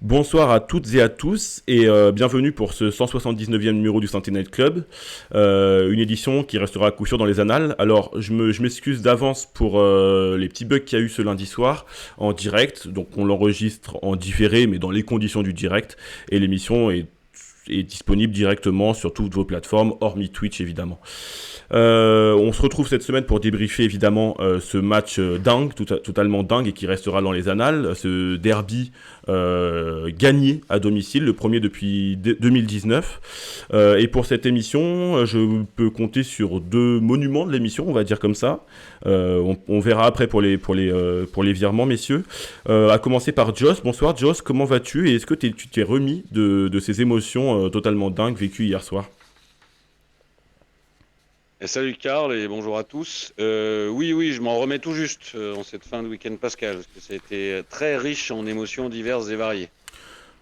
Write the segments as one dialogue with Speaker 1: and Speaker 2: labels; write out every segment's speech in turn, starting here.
Speaker 1: Bonsoir à toutes et à tous et bienvenue pour ce 179e numéro du Sunday Night Club, une édition qui restera à coup sûr dans les annales. Alors je m'excuse d'avance pour les petits bugs qu'il y a eu ce lundi soir en direct, donc on l'enregistre en différé mais dans les conditions du direct et l'émission est disponible directement sur toutes vos plateformes, hormis Twitch évidemment. On se retrouve cette semaine pour débriefer évidemment ce match dingue, totalement dingue et qui restera dans les annales, ce derby gagné à domicile, le premier depuis 2019. Et pour cette émission, je peux compter sur deux monuments de l'émission, on va dire comme ça. On verra après pour les virements, messieurs. À commencer par Joss. Bonsoir Joss, comment vas-tu et est-ce que tu t'es remis de ces émotions totalement dingues vécues hier soir?
Speaker 2: Et salut Karl et bonjour à tous. Oui, je m'en remets tout juste en cette fin de week-end pascal, parce que ça a été très riche en émotions diverses et variées.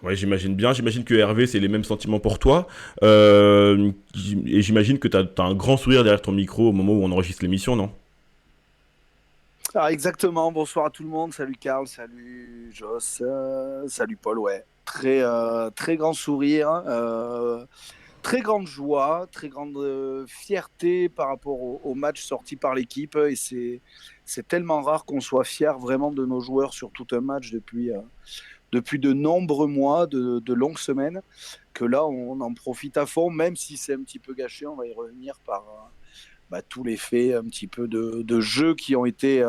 Speaker 1: Ouais, j'imagine bien. J'imagine que Hervé, c'est les mêmes sentiments pour toi. Et j'imagine que t'as un grand sourire derrière ton micro au moment où on enregistre l'émission, non?
Speaker 3: Ah, exactement, bonsoir à tout le monde, salut Karl, salut Joss, salut Paul, ouais. Très grand sourire, très grande joie, très grande fierté par rapport au match sorti par l'équipe. Et c'est tellement rare qu'on soit fier vraiment de nos joueurs sur tout un match depuis de nombreux mois, de longues semaines, que là on en profite à fond, même si c'est un petit peu gâché, on va y revenir par tous les faits un petit peu de jeu qui ont été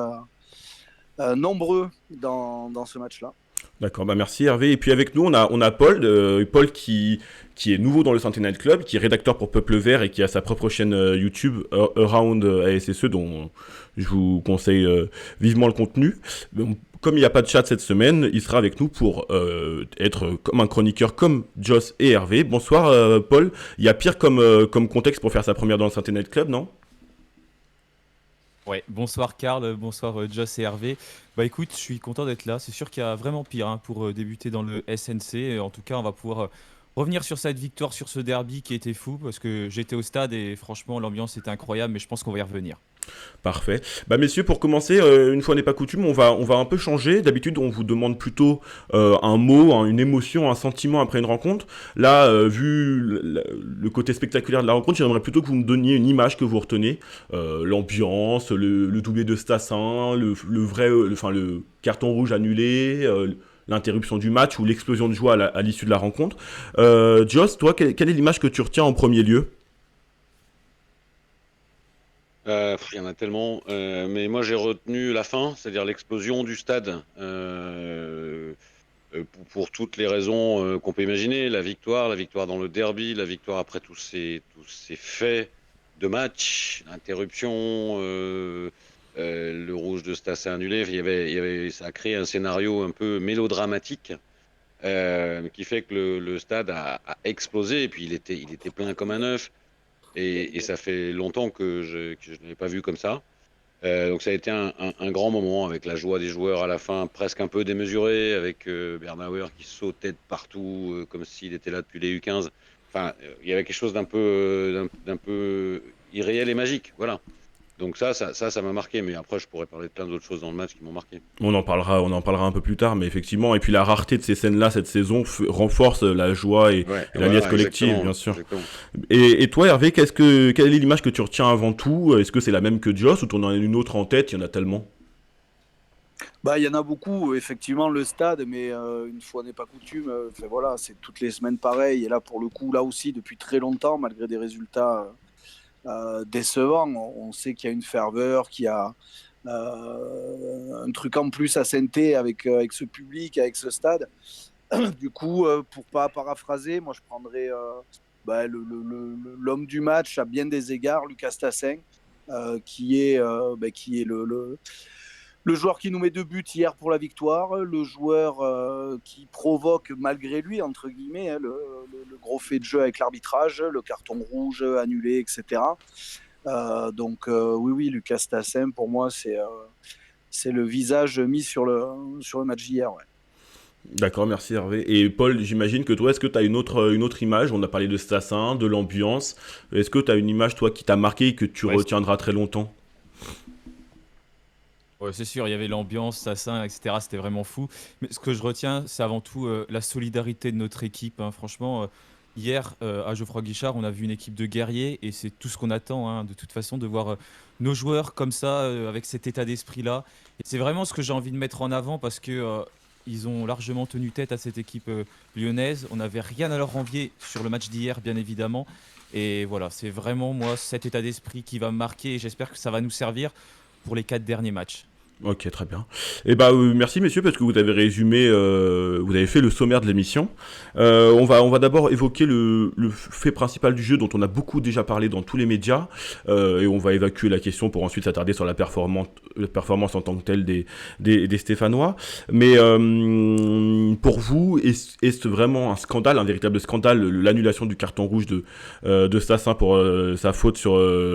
Speaker 3: nombreux dans ce match-là.
Speaker 1: D'accord, bah merci Hervé. Et puis avec nous, on a Paul, Paul qui est nouveau dans le Sunday Night Club, qui est rédacteur pour Peuple Vert et qui a sa propre chaîne YouTube, Around ASSE, dont je vous conseille vivement le contenu. Donc, comme il n'y a pas de chat cette semaine, il sera avec nous pour être comme un chroniqueur comme Joss et Hervé. Bonsoir Paul. Il y a pire comme contexte pour faire sa première dans le Sunday Night Club, non?
Speaker 4: Ouais, bonsoir Karl, bonsoir Joss et Hervé. Bah écoute, je suis content d'être là. C'est sûr qu'il y a vraiment pire pour débuter dans le SNC. En tout cas, on va pouvoir revenir sur cette victoire, sur ce derby qui était fou parce que j'étais au stade et franchement l'ambiance était incroyable, mais je pense qu'on va y revenir.
Speaker 1: Parfait. Bah messieurs, pour commencer, une fois n'est pas coutume, on va un peu changer. D'habitude, on vous demande plutôt un mot, une émotion, un sentiment après une rencontre. Là, vu le côté spectaculaire de la rencontre, j'aimerais plutôt que vous me donniez une image que vous retenez. L'ambiance, le doublé de Stassin, le vrai, enfin le carton rouge annulé, l'interruption du match ou l'explosion de joie à l'issue de la rencontre. Joss, toi, quelle est l'image que tu retiens en premier lieu?
Speaker 2: Il y en a tellement, mais moi j'ai retenu la fin, c'est-à-dire l'explosion du stade, pour toutes les raisons qu'on peut imaginer, la victoire dans le derby, la victoire après tous ces faits de match, l'interruption, le rouge de Stas annulé, ça a créé un scénario un peu mélodramatique. Qui fait que le stade a explosé et puis il était plein comme un œuf et ça fait longtemps que je ne l'ai pas vu comme ça. Donc ça a été un grand moment avec la joie des joueurs à la fin, presque un peu démesurée, avec Bernauer qui sautait de partout comme s'il était là depuis les U15. Enfin, il y avait quelque chose d'un peu irréel et magique, voilà. Donc ça m'a marqué, mais après je pourrais parler de plein d'autres choses dans le match qui m'ont marqué.
Speaker 1: On en parlera un peu plus tard, mais effectivement, et puis la rareté de ces scènes-là cette saison renforce la joie
Speaker 2: Ouais,
Speaker 1: et la liesse
Speaker 2: voilà,
Speaker 1: collective,
Speaker 2: exactement,
Speaker 1: bien sûr.
Speaker 2: exactement.
Speaker 1: Et toi, Hervé, quelle est l'image que tu retiens avant tout? Est-ce que c'est la même que Joss ou t'en as une autre en tête? Il y en a tellement.
Speaker 3: Il y en a beaucoup, effectivement, le stade, mais une fois n'est pas coutume, voilà, c'est toutes les semaines pareil. Et là, pour le coup, là aussi, depuis très longtemps, malgré des résultats décevants, on sait qu'il y a une ferveur, qu'il y a un truc en plus à Saint-Étienne avec ce public, avec ce stade. Du coup, pour pas paraphraser, moi je prendrais l'homme du match à bien des égards, Lucas Tassin, qui est le joueur qui nous met deux buts hier pour la victoire, le joueur qui provoque malgré lui, entre guillemets, hein, le gros fait de jeu avec l'arbitrage, le carton rouge annulé, etc. Oui, Lucas Tassin, pour moi, c'est le visage mis sur le match d'hier. Ouais.
Speaker 1: D'accord, merci Hervé. Et Paul, j'imagine que toi, est-ce que tu as une autre image? On a parlé de Stassin, de l'ambiance. Est-ce que tu as une image, toi, qui t'a marqué et que tu
Speaker 4: Ouais,
Speaker 1: retiendras très longtemps?
Speaker 4: Ouais, c'est sûr, il y avait l'ambiance, Sassin, etc. C'était vraiment fou. Mais ce que je retiens, c'est avant tout la solidarité de notre équipe, hein. Franchement, hier, à Geoffroy Guichard, on a vu une équipe de guerriers et c'est tout ce qu'on attend, hein, de toute façon, de voir nos joueurs comme ça, avec cet état d'esprit-là. Et c'est vraiment ce que j'ai envie de mettre en avant parce que ils ont largement tenu tête à cette équipe lyonnaise. On n'avait rien à leur envier sur le match d'hier, bien évidemment. Et voilà, c'est vraiment moi cet état d'esprit qui va me marquer et j'espère que ça va nous servir pour les 4 derniers matchs.
Speaker 1: Ok, très bien. Et bah merci messieurs parce que vous avez résumé, vous avez fait le sommaire de l'émission. On va d'abord évoquer le fait principal du jeu dont on a beaucoup déjà parlé dans tous les médias et on va évacuer la question pour ensuite s'attarder sur la performance en tant que telle des Stéphanois. Mais pour vous, est-ce vraiment un scandale, un véritable scandale, l'annulation du carton rouge de Stassin pour sa faute sur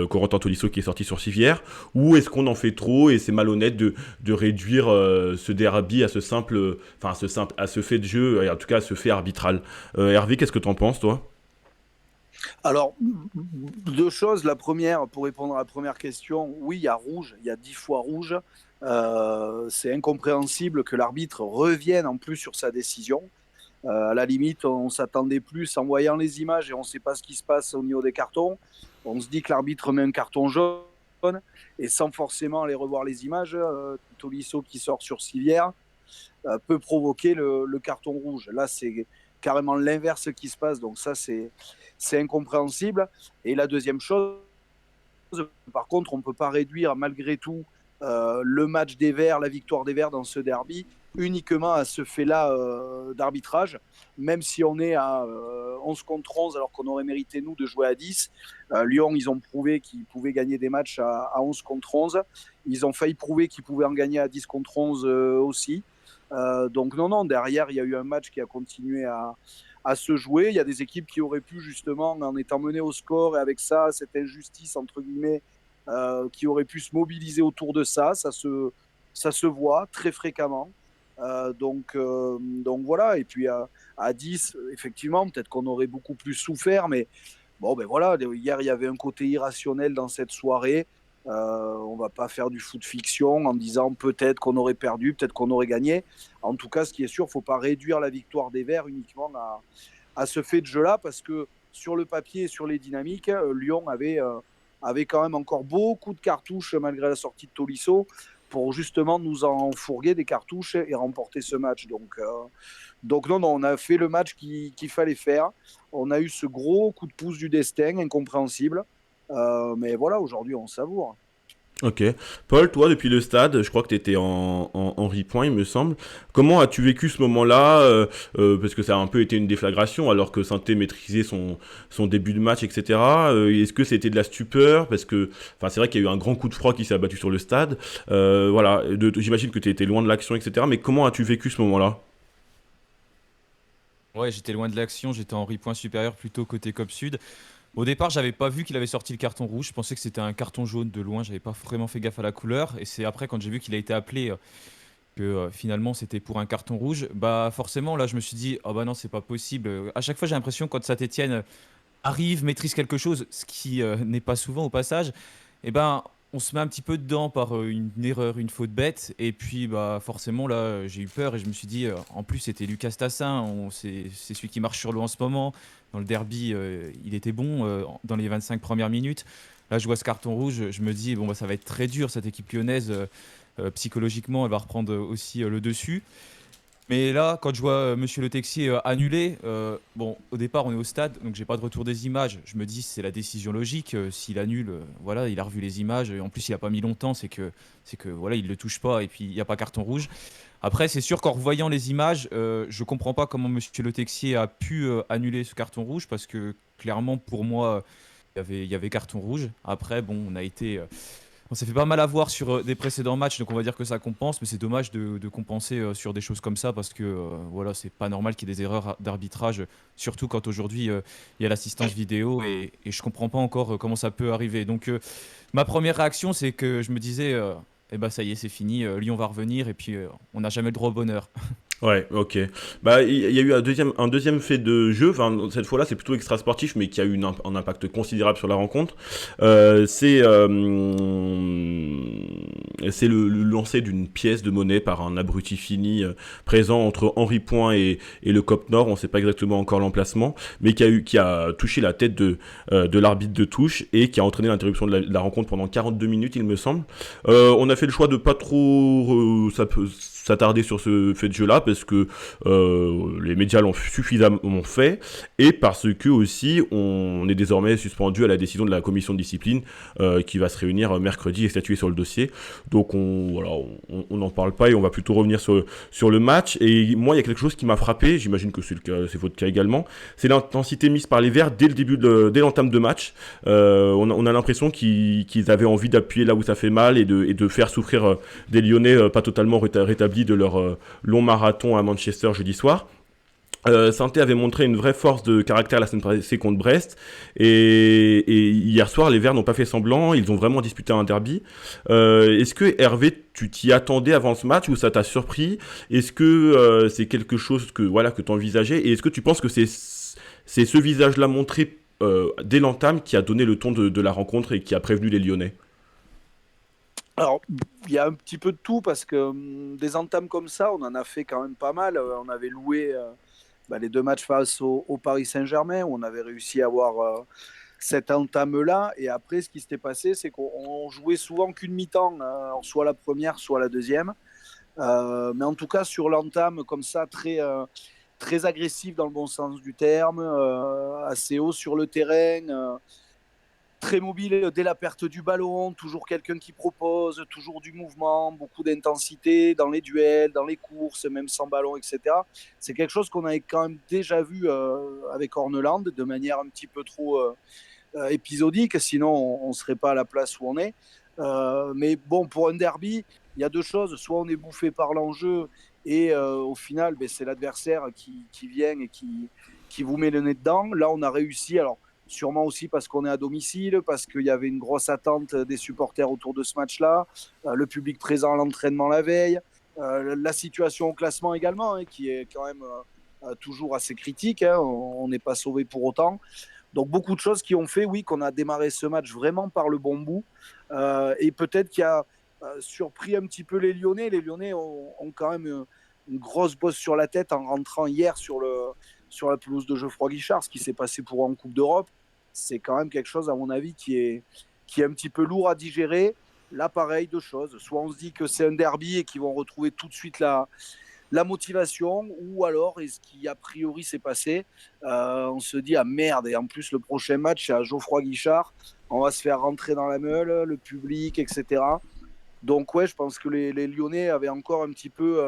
Speaker 1: Corentin Tolisso qui est sorti sur civière, ou est-ce qu'on en fait trop et c'est malhonnête de réduire ce derby à à ce fait de jeu et en tout cas à ce fait arbitral. Hervé, qu'est-ce que t'en penses toi?
Speaker 3: Alors, deux choses. La première, pour répondre à la première question, oui, il y a rouge, il y a 10 fois rouge. C'est incompréhensible que l'arbitre revienne en plus sur sa décision. À la limite, on s'attendait plus en voyant les images et on ne sait pas ce qui se passe au niveau des cartons. On se dit que l'arbitre met un carton jaune et sans forcément aller revoir les images, Tolisso qui sort sur civière peut provoquer le carton rouge. Là, c'est carrément l'inverse qui se passe, donc ça, c'est incompréhensible. Et la deuxième chose, par contre, on ne peut pas réduire malgré tout le match des Verts, la victoire des Verts dans ce derby, uniquement à ce fait-là d'arbitrage, même si on est à 11 contre 11 alors qu'on aurait mérité, nous, de jouer à 10. Lyon, ils ont prouvé qu'ils pouvaient gagner des matchs à 11 contre 11. Ils ont failli prouver qu'ils pouvaient en gagner à 10 contre 11 aussi. Donc non, derrière, il y a eu un match qui a continué à se jouer. Il y a des équipes qui auraient pu, justement, en étant menées au score et avec ça, cette injustice, entre guillemets, qui auraient pu se mobiliser autour de ça. Ça se voit très fréquemment. Donc voilà. Et puis à 10, effectivement, peut-être qu'on aurait beaucoup plus souffert, mais bon, ben voilà, hier, il y avait un côté irrationnel dans cette soirée. On va pas faire du foot fiction en disant peut-être qu'on aurait perdu, peut-être qu'on aurait gagné. En tout cas, ce qui est sûr, il ne faut pas réduire la victoire des Verts uniquement à ce fait de jeu-là, parce que sur le papier, sur les dynamiques, Lyon avait quand même encore beaucoup de cartouches malgré la sortie de Tolisso pour justement nous en fourguer des cartouches et remporter ce match. Donc non, on a fait le match qu'il fallait faire. On a eu ce gros coup de pouce du destin, incompréhensible. Mais voilà, aujourd'hui, on savoure.
Speaker 1: Ok. Paul, toi, depuis le stade, je crois que tu étais en replay, il me semble. Comment as-tu vécu ce moment-là parce que ça a un peu été une déflagration, alors que Saint-Étienne maîtrisait son début de match, etc. Est-ce que c'était de la stupeur? Parce que c'est vrai qu'il y a eu un grand coup de froid qui s'est abattu sur le stade. Voilà, j'imagine que tu étais loin de l'action, etc. Mais comment as-tu vécu ce moment-là?
Speaker 4: Ouais, j'étais loin de l'action, j'étais en ripoint supérieur plutôt côté Cop Sud. Au départ, j'avais pas vu qu'il avait sorti le carton rouge, je pensais que c'était un carton jaune de loin, j'avais pas vraiment fait gaffe à la couleur. Et c'est après, quand j'ai vu qu'il a été appelé, que finalement c'était pour un carton rouge, bah forcément là je me suis dit, oh bah non, c'est pas possible. À chaque fois, j'ai l'impression quand Saint-Etienne arrive, maîtrise quelque chose, ce qui n'est pas souvent au passage, et ben on se met un petit peu dedans par une erreur, une faute bête, et puis bah forcément là j'ai eu peur et je me suis dit, en plus c'était Lucas Tassin, c'est celui qui marche sur l'eau en ce moment, dans le derby il était bon dans les 25 premières minutes, là je vois ce carton rouge, je me dis bon bah ça va être très dur cette équipe lyonnaise, psychologiquement elle va reprendre aussi le dessus. Mais là, quand je vois Monsieur Le Texier annulé, bon, au départ, on est au stade, donc j'ai pas de retour des images. Je me dis, c'est la décision logique. S'il annule, voilà, il a revu les images. Et en plus, il a pas mis longtemps, c'est que voilà, il le touche pas et puis il y a pas carton rouge. Après, c'est sûr qu'en revoyant les images, je comprends pas comment Monsieur Le Texier a pu annuler ce carton rouge parce que clairement, pour moi, il y avait carton rouge. Après, bon, on s'est fait pas mal avoir sur des précédents matchs, donc on va dire que ça compense, mais c'est dommage de compenser sur des choses comme ça parce que voilà, c'est pas normal qu'il y ait des erreurs d'arbitrage, surtout quand aujourd'hui il y a l'assistance vidéo et je comprends pas encore comment ça peut arriver. Donc ma première réaction, c'est que je me disais, eh ben ça y est, c'est fini, Lyon va revenir et puis on n'a jamais le droit au bonheur.
Speaker 1: Ouais, ok. Bah, il y a eu un deuxième fait de jeu. Enfin, cette fois-là, c'est plutôt extra sportif, mais qui a eu un impact considérable sur la rencontre. Euh, c'est euh, c'est le lancer d'une pièce de monnaie par un abruti fini présent entre Henri Point et le Cop Nord. On ne sait pas exactement encore l'emplacement, mais qui a touché la tête de l'arbitre de touche et qui a entraîné l'interruption de la rencontre pendant 42 minutes, il me semble. On a fait le choix de pas trop s'attarder sur ce fait de jeu-là parce que les médias l'ont suffisamment fait et parce que aussi on est désormais suspendu à la décision de la commission de discipline qui va se réunir mercredi et statuer sur le dossier. Donc on n'en parle pas et on va plutôt revenir sur le match. Et moi, il y a quelque chose qui m'a frappé, j'imagine que c'est votre cas également, c'est l'intensité mise par les Verts dès l'entame de match. On a l'impression qu'ils avaient envie d'appuyer là où ça fait mal et de faire souffrir des Lyonnais pas totalement rétablis de leur long marathon à Manchester jeudi soir. Saint-Étienne avait montré une vraie force de caractère la semaine passée contre Brest et hier soir les Verts n'ont pas fait semblant, ils ont vraiment disputé un derby. Est-ce que Hervé, tu t'y attendais avant ce match ou ça t'a surpris? Est-ce que c'est quelque chose que tu envisageais et est-ce que tu penses que c'est ce visage-là montré dès l'entame qui a donné le ton de la rencontre et qui a prévenu les Lyonnais?
Speaker 3: Alors, il y a un petit peu de tout parce que des entames comme ça, on en a fait quand même pas mal. On avait loué les deux matchs face au Paris Saint-Germain où on avait réussi à avoir cette entame-là. Et après, ce qui s'était passé, c'est qu'on jouait souvent qu'une mi-temps, soit la première, soit la deuxième. Mais en tout cas, sur l'entame, comme ça, très agressif dans le bon sens du terme, assez haut sur le terrain. Très mobile dès la perte du ballon, toujours quelqu'un qui propose, toujours du mouvement, beaucoup d'intensité dans les duels, dans les courses, même sans ballon, etc. C'est quelque chose qu'on avait quand même déjà vu avec Orneland de manière un petit peu trop épisodique, sinon on ne serait pas à la place où on est. Mais bon, pour un derby, il y a deux choses. Soit on est bouffé par l'enjeu et au final, c'est l'adversaire qui vient et qui vous met le nez dedans. Là, on a réussi. Alors, sûrement aussi parce qu'on est à domicile, parce qu'il y avait une grosse attente des supporters autour de ce match-là, le public présent à l'entraînement la veille, la situation au classement également, hein, qui est quand même toujours assez critique. Hein, on n'est pas sauvé pour autant. Donc beaucoup de choses qui ont fait, oui, qu'on a démarré ce match vraiment par le bon bout. Et peut-être qu'il y a surpris un petit peu les Lyonnais. Les Lyonnais ont quand même une grosse bosse sur la tête en rentrant hier sur la pelouse de Geoffroy Guichard. Ce qui s'est passé pour eux en Coupe d'Europe, c'est quand même quelque chose, à mon avis, qui est un petit peu lourd à digérer. Là, pareil, deux choses. Soit on se dit que c'est un derby et qu'ils vont retrouver tout de suite la motivation, ou alors, et ce qui a priori s'est passé, on se dit ah merde, et en plus le prochain match c'est à Geoffroy Guichard, on va se faire rentrer dans la meule, le public, etc. Donc ouais, je pense que les Lyonnais avaient encore un petit peu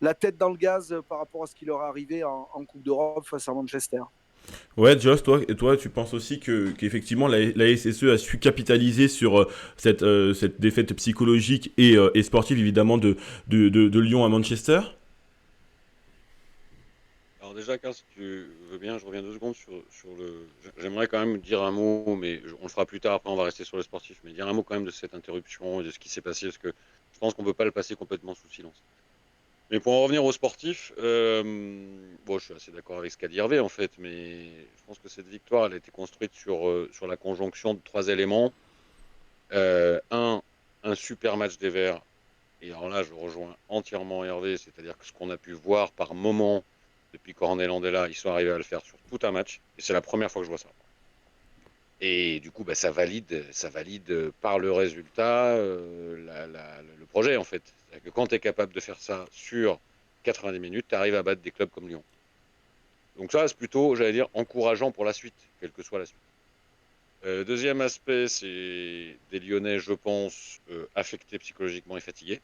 Speaker 3: la tête dans le gaz par rapport à ce qui leur est arrivé en Coupe d'Europe face à Manchester.
Speaker 1: Ouais, Josh, toi, tu penses aussi qu'effectivement la SSE a su capitaliser sur cette défaite psychologique et sportive évidemment de Lyon à Manchester?
Speaker 2: Alors déjà, Karl, si tu veux bien, je reviens 2 secondes sur le... J'aimerais quand même dire un mot, mais on le fera plus tard, après on va rester sur le sportif, mais dire un mot quand même de cette interruption et de ce qui s'est passé, parce que je pense qu'on ne peut pas le passer complètement sous silence. Mais pour en revenir au sportif, bon, je suis assez d'accord avec ce qu'a dit Hervé en fait, mais je pense que cette victoire, elle a été construite sur la conjonction de 3 éléments. Un, un super match des Verts, et alors là, je rejoins entièrement Hervé, c'est-à-dire que ce qu'on a pu voir par moment depuis qu'Orneland est là, ils sont arrivés à le faire sur tout un match, et c'est la première fois que je vois ça. Et du coup, ça valide par le résultat le projet, en fait. C'est-à-dire que quand tu es capable de faire ça sur 90 minutes, tu arrives à battre des clubs comme Lyon. Donc ça, c'est plutôt, j'allais dire, encourageant pour la suite, quelle que soit la suite. Deuxième aspect, c'est des Lyonnais, je pense, affectés psychologiquement et fatigués.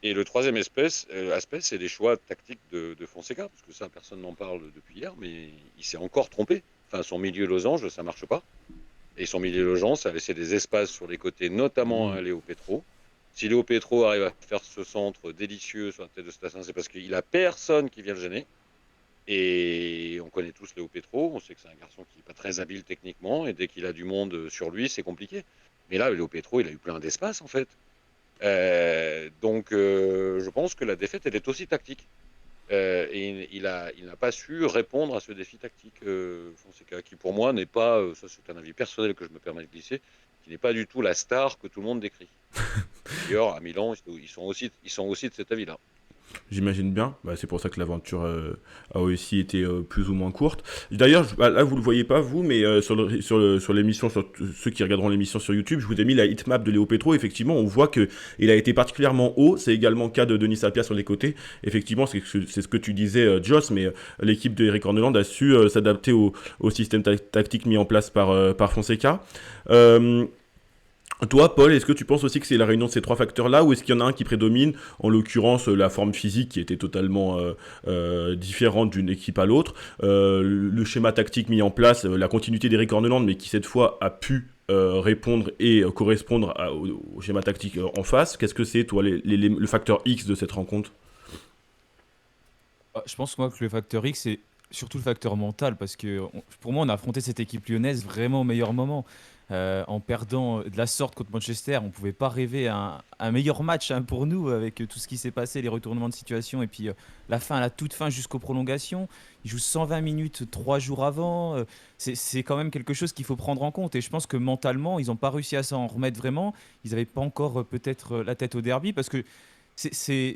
Speaker 2: Et le troisième aspect, c'est les choix tactiques de Fonseca, parce que ça, personne n'en parle depuis hier, mais il s'est encore trompé. Enfin, son milieu losange, ça marche pas. Et son milieu logeant, ça a laissé des espaces sur les côtés, notamment à Léo Petro. Si Léo Petro arrive à faire ce centre délicieux sur la tête de Stassin, c'est parce qu'il a personne qui vient le gêner. Et on connaît tous Léo Petro, on sait que c'est un garçon qui n'est pas très habile techniquement, et dès qu'il a du monde sur lui, c'est compliqué. Mais là, Léo Petro, il a eu plein d'espace, en fait. Je pense que la défaite, elle est aussi tactique. Il n'a pas su répondre à ce défi tactique, Fonseca, qui pour moi n'est pas, ça c'est un avis personnel que je me permets de glisser, qui n'est pas du tout la star que tout le monde décrit. D'ailleurs, à Milan, ils sont aussi de cet avis-là.
Speaker 1: J'imagine bien. Bah, c'est pour ça que l'aventure a aussi été plus ou moins courte. D'ailleurs, là, vous le voyez pas, vous, mais sur l'émission, ceux qui regarderont l'émission sur YouTube, je vous ai mis la hitmap de Léo Petro. Effectivement, on voit qu'il a été particulièrement haut. C'est également le cas de Denis Sapia sur les côtés. Effectivement, c'est ce que tu disais, Joss, mais l'équipe de Eric Horneland a su s'adapter au système tactique mis en place par Fonseca. Toi, Paul, est-ce que tu penses aussi que c'est la réunion de ces trois facteurs-là, ou est-ce qu'il y en a un qui prédomine, en l'occurrence la forme physique qui était totalement différente d'une équipe à l'autre, le schéma tactique mis en place, la continuité d'Eric Horneland, mais qui cette fois a pu répondre et correspondre au schéma tactique en face. Qu'est-ce que c'est, toi, le facteur X de cette rencontre?
Speaker 4: Je pense moi que le facteur X, c'est surtout le facteur mental, parce que pour moi, on a affronté cette équipe lyonnaise vraiment au meilleur moment. En perdant de la sorte contre Manchester, on ne pouvait pas rêver à un meilleur match, hein, pour nous, avec tout ce qui s'est passé, les retournements de situation, et puis la fin, la toute fin jusqu'aux prolongations. Ils jouent 120 minutes 3 jours avant. C'est quand même quelque chose qu'il faut prendre en compte. Et je pense que mentalement, ils n'ont pas réussi à s'en remettre vraiment. Ils n'avaient pas encore peut-être la tête au derby, parce que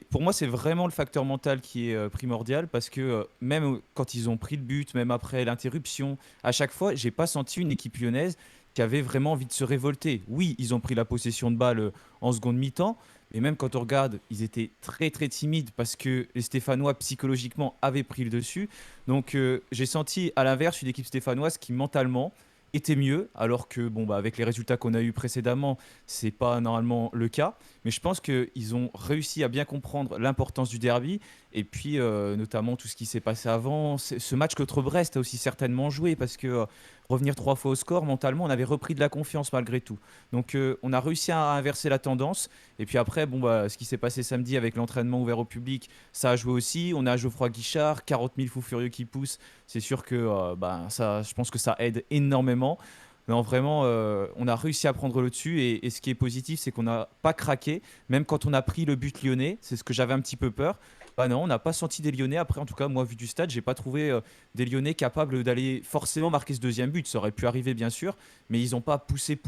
Speaker 4: pour moi, c'est vraiment le facteur mental qui est primordial, parce que même quand ils ont pris le but, même après l'interruption, à chaque fois, j'ai pas senti une équipe lyonnaise qui avait vraiment envie de se révolter. Oui, ils ont pris la possession de balle en seconde mi-temps, mais même quand on regarde, ils étaient très très timides parce que les Stéphanois psychologiquement avaient pris le dessus. Donc j'ai senti à l'inverse une équipe stéphanoise qui mentalement était mieux, alors que bon, bah, avec les résultats qu'on a eu précédemment, c'est pas normalement le cas. Mais je pense qu'ils ont réussi à bien comprendre l'importance du derby, et puis notamment tout ce qui s'est passé avant. Ce match contre Brest a aussi certainement joué, parce que revenir 3 fois au score, mentalement, on avait repris de la confiance malgré tout. Donc on a réussi à inverser la tendance. Et puis après, bon, bah, ce qui s'est passé samedi avec l'entraînement ouvert au public, ça a joué aussi. On a Geoffroy Guichard, 40 000 fous furieux qui poussent. C'est sûr que bah, ça, je pense que ça aide énormément. Non, vraiment, on a réussi à prendre le dessus, et ce qui est positif, c'est qu'on n'a pas craqué, même quand on a pris le but lyonnais. C'est ce que j'avais un petit peu peur. Bah non, on n'a pas senti des Lyonnais. Après, en tout cas, moi, vu du stade, j'ai pas trouvé des Lyonnais capables d'aller forcément marquer ce deuxième but. Ça aurait pu arriver, bien sûr, mais ils n'ont pas poussé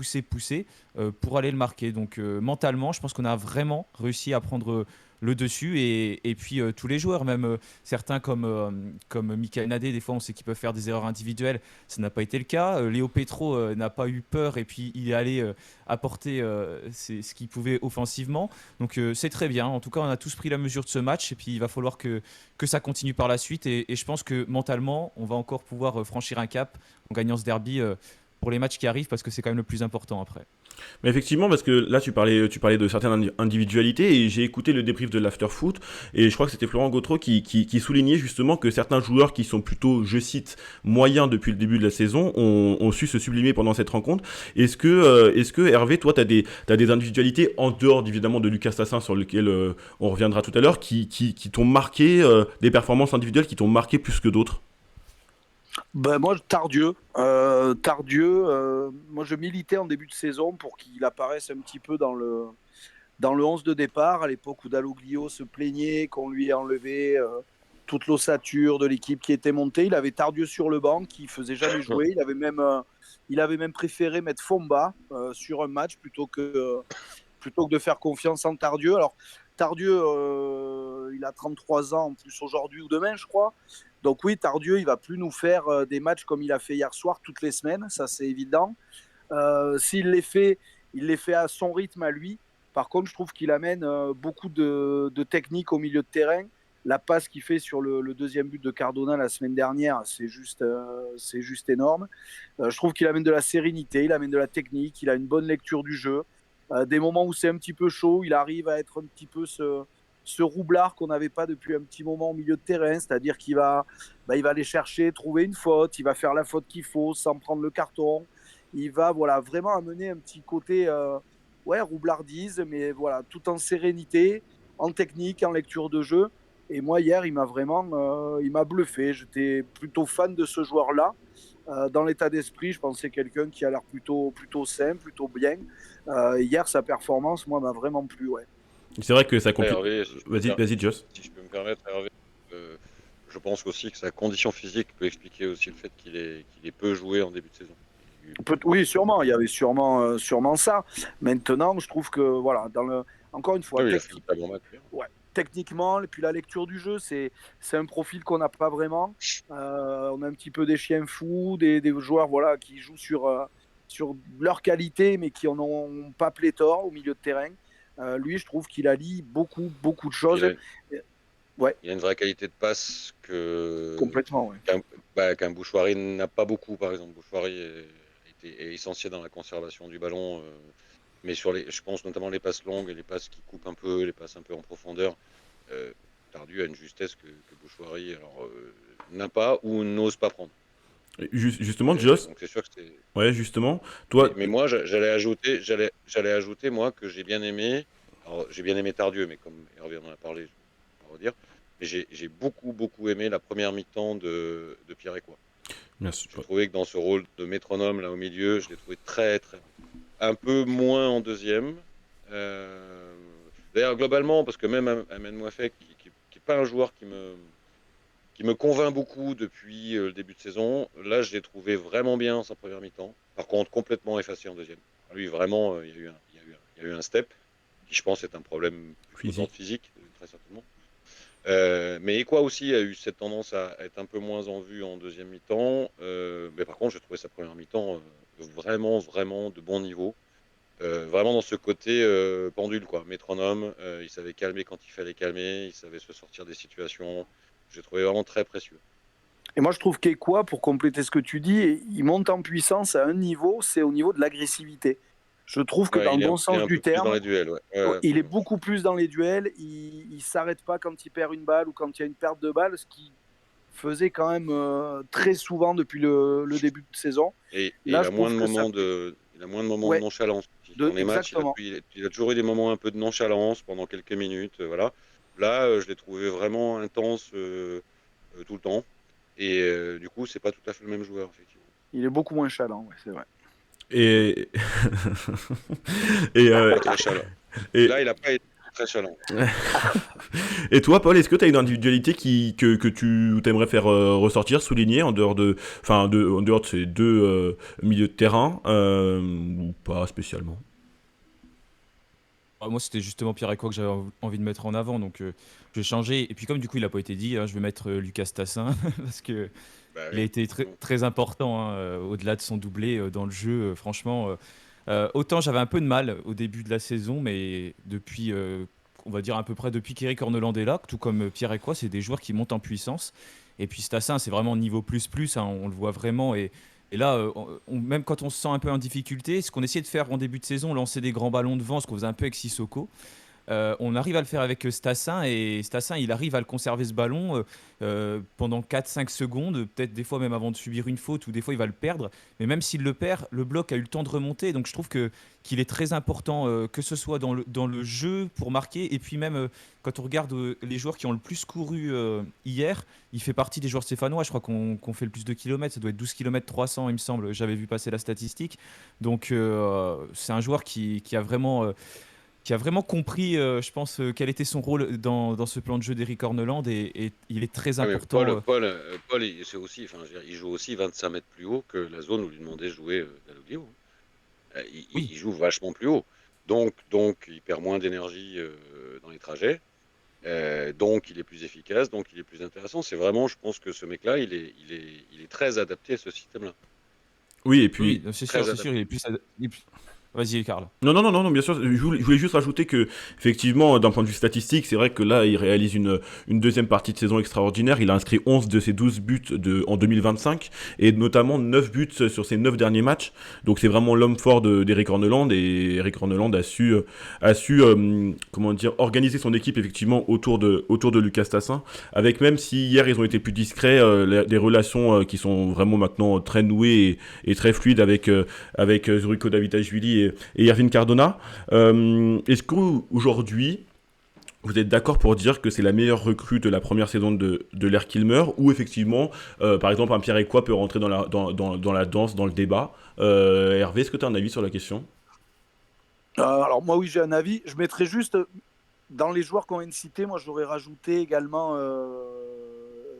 Speaker 4: pour aller le marquer. Donc, mentalement, je pense qu'on a vraiment réussi à prendre le dessus, et puis tous les joueurs, même certains comme Michael Nadé, des fois on sait qu'ils peuvent faire des erreurs individuelles, ça n'a pas été le cas. Léo Petro n'a pas eu peur, et puis il est allé apporter ce qu'il pouvait offensivement. Donc c'est très bien. En tout cas, on a tous pris la mesure de ce match, et puis il va falloir que ça continue par la suite, et je pense que mentalement, on va encore pouvoir franchir un cap en gagnant ce derby pour les matchs qui arrivent, parce que c'est quand même le plus important après.
Speaker 1: Mais effectivement, parce que là, tu parlais de certaines individualités, et j'ai écouté le débrief de l'Afterfoot, et je crois que c'était Florent Gautreau qui soulignait justement que certains joueurs qui sont plutôt, je cite, moyens depuis le début de la saison, ont su se sublimer pendant cette rencontre. Est-ce que Hervé, toi, t'as des individualités, en dehors évidemment de Lucas Tassin, sur lequel on reviendra tout à l'heure, qui t'ont marqué, des performances individuelles qui t'ont marqué plus que d'autres?
Speaker 3: Ben moi, Tardieu, moi je militais en début de saison pour qu'il apparaisse un petit peu dans le 11 de départ, à l'époque où Dalloglio se plaignait qu'on lui ait enlevé toute l'ossature de l'équipe qui était montée. Il avait Tardieu sur le banc, qui ne faisait jamais jouer. Il avait même préféré mettre Fomba sur un match plutôt que de faire confiance en Tardieu. Alors, Tardieu, il a 33 ans, en plus aujourd'hui ou demain, je crois. Donc oui, Tardieu, il va plus nous faire des matchs comme il a fait hier soir toutes les semaines, ça c'est évident. S'il les fait, il les fait à son rythme à lui. Par contre, je trouve qu'il amène beaucoup de technique au milieu de terrain. La passe qu'il fait sur le deuxième but de Cardona la semaine dernière, c'est juste énorme. Je trouve qu'il amène de la sérénité, il amène de la technique, il a une bonne lecture du jeu. Des moments où c'est un petit peu chaud, il arrive à être un petit peu ce roublard qu'on n'avait pas depuis un petit moment au milieu de terrain, c'est-à-dire qu'il va aller chercher, trouver une faute, il va faire la faute qu'il faut sans prendre le carton. Il va vraiment amener un petit côté roublardise, mais voilà, tout en sérénité, en technique, en lecture de jeu. Et moi, hier, il m'a bluffé. J'étais plutôt fan de ce joueur-là. Dans l'état d'esprit, je pensais quelqu'un qui a l'air plutôt sain, plutôt bien. Hier, sa performance, moi, m'a vraiment plu. Ouais.
Speaker 1: C'est vrai que ça complique.
Speaker 2: Hervé,
Speaker 1: Vas-y, Joss.
Speaker 2: si je peux me permettre, Hervé, je pense aussi que sa condition physique peut expliquer aussi le fait qu'il ait peu joué en début de saison.
Speaker 3: Oui, sûrement. Il y avait sûrement ça. Maintenant, je trouve que, voilà, encore une fois,
Speaker 2: Oui, il a fait un bon match.
Speaker 3: ouais, techniquement, et puis la lecture du jeu, c'est un profil qu'on n'a pas vraiment. On a un petit peu des chiens fous, des joueurs voilà, qui jouent sur leur qualité, mais qui n'en ont pas pléthore au milieu de terrain. Lui, je trouve qu'il allie beaucoup de choses. Ouais.
Speaker 2: Il a une vraie qualité de passe
Speaker 3: Complètement, ouais.
Speaker 2: qu'un Bouchoirie n'a pas beaucoup, par exemple. Bouchoirie est essentiel dans la conservation du ballon, mais je pense notamment les passes longues et les passes qui coupent un peu, les passes un peu en profondeur. Tardieu a une justesse que Bouchoirie n'a pas ou n'ose pas prendre.
Speaker 1: Justement, Joss.
Speaker 2: Donc c'est sûr que c'est.
Speaker 1: Ouais, justement. Toi.
Speaker 2: Mais moi, j'allais ajouter moi que j'ai bien aimé. Alors j'ai bien aimé Tardieu, mais comme Hervé en a parlé, je vais pas redire. Mais j'ai beaucoup aimé la première mi-temps de Pierre Ecois.
Speaker 1: Merci.
Speaker 2: J'ai trouvé que dans ce rôle de métronome là au milieu, je l'ai trouvé très un peu moins en deuxième. D'ailleurs globalement, parce que même Amen Mouafek, qui est pas un joueur qui me convainc beaucoup depuis le début de saison, là je l'ai trouvé vraiment bien en sa première mi-temps. Par contre, complètement effacé en deuxième. Lui vraiment, il y a eu un step qui je pense est un problème physique, très certainement. Mais Ekwa aussi a eu cette tendance à être un peu moins en vue en deuxième mi-temps. Mais par contre, j'ai trouvé sa première mi-temps vraiment de bon niveau. Vraiment dans ce côté pendule, quoi. Métronome, il savait calmer quand il fallait calmer, il savait se sortir des situations. J'ai trouvé vraiment très précieux.
Speaker 3: Et moi, je trouve qu'Ekwa, pour compléter ce que tu dis, il monte en puissance à un niveau, c'est au niveau de l'agressivité. Je trouve que dans le bon sens du terme,
Speaker 2: dans les duels,
Speaker 3: il est beaucoup plus dans les duels. Il ne s'arrête pas quand il perd une balle ou quand il y a une perte de balle, ce qui faisait quand même très souvent depuis le début de saison.
Speaker 2: Et là, il a moins de moments de nonchalance. Dans les matchs, il a toujours eu des moments un peu de nonchalance pendant quelques minutes. Voilà. Là, je l'ai trouvé vraiment intense tout le temps. Et du coup, c'est pas tout à fait le même joueur, effectivement.
Speaker 3: Il est beaucoup moins chalant, ouais, c'est vrai.
Speaker 1: Et
Speaker 2: là, il a pas été très chalant.
Speaker 1: Et toi, Paul, est-ce que tu as une individualité que tu aimerais faire ressortir, souligner en dehors de ces deux milieux de terrain ou pas spécialement?
Speaker 4: Moi, c'était justement Pierre Ecois que j'avais envie de mettre en avant, donc je vais changer. Et puis comme du coup, il n'a pas été dit, je vais mettre Lucas Tassin, parce que il a été très important au-delà de son doublé dans le jeu. Franchement, autant j'avais un peu de mal au début de la saison, mais depuis, on va dire à peu près depuis qu'Eric Orneland est là, tout comme Pierre Ecois, c'est des joueurs qui montent en puissance. Et puis Tassin, c'est vraiment niveau plus, on le voit vraiment. Et là, même quand on se sent un peu en difficulté, ce qu'on essayait de faire en début de saison, lancer des grands ballons devant, ce qu'on faisait un peu avec Sissoko, on arrive à le faire avec Stassin, et Stassin, il arrive à le conserver ce ballon pendant 4-5 secondes, peut-être des fois même avant de subir une faute, ou des fois il va le perdre, mais même s'il le perd, le bloc a eu le temps de remonter, donc je trouve qu'il est très important, que ce soit dans le jeu pour marquer, et puis même quand on regarde les joueurs qui ont le plus couru hier, il fait partie des joueurs stéphanois, je crois qu'on fait le plus de kilomètres, ça doit être 12 km 300 il me semble, j'avais vu passer la statistique, donc c'est un joueur qui a vraiment compris, je pense, quel était son rôle dans ce plan de jeu d'Eric Orneland, et il est très important.
Speaker 2: Paul, c'est aussi, il joue aussi 25 mètres plus haut que la zone où lui demandait de jouer Dalloglio. Il joue vachement plus haut. Donc il perd moins d'énergie dans les trajets. Donc il est plus efficace, donc il est plus intéressant. C'est vraiment, je pense que ce mec-là, il est très adapté à ce système-là.
Speaker 1: Oui, et puis...
Speaker 4: Oui, c'est sûr, il est plus... Vas-y, Karl.
Speaker 1: Non, bien sûr. Je voulais juste rajouter que, effectivement, d'un point de vue statistique, c'est vrai que là, il réalise une deuxième partie de saison extraordinaire. Il a inscrit 11 de ses 12 buts en 2025, et notamment 9 buts sur ses 9 derniers matchs. Donc, c'est vraiment l'homme fort d'Eric Orneland, et Eric Orneland a su organiser son équipe, effectivement, autour de Lucas Tassin, avec, même si hier, ils ont été plus discrets, des relations qui sont vraiment maintenant très nouées et très fluides avec Zuriko Davidashvili et Ervin Cardona. Est-ce qu'aujourd'hui, vous êtes d'accord pour dire que c'est la meilleure recrue de la première saison de l'Air Kilmer, ou effectivement, par exemple, un Pierre Ecois peut rentrer dans la danse, dans le débat. Hervé, est-ce que tu as un avis sur la question?
Speaker 3: Alors moi oui j'ai un avis. Je mettrais juste dans les joueurs qu'on vient de citer, moi j'aurais rajouté également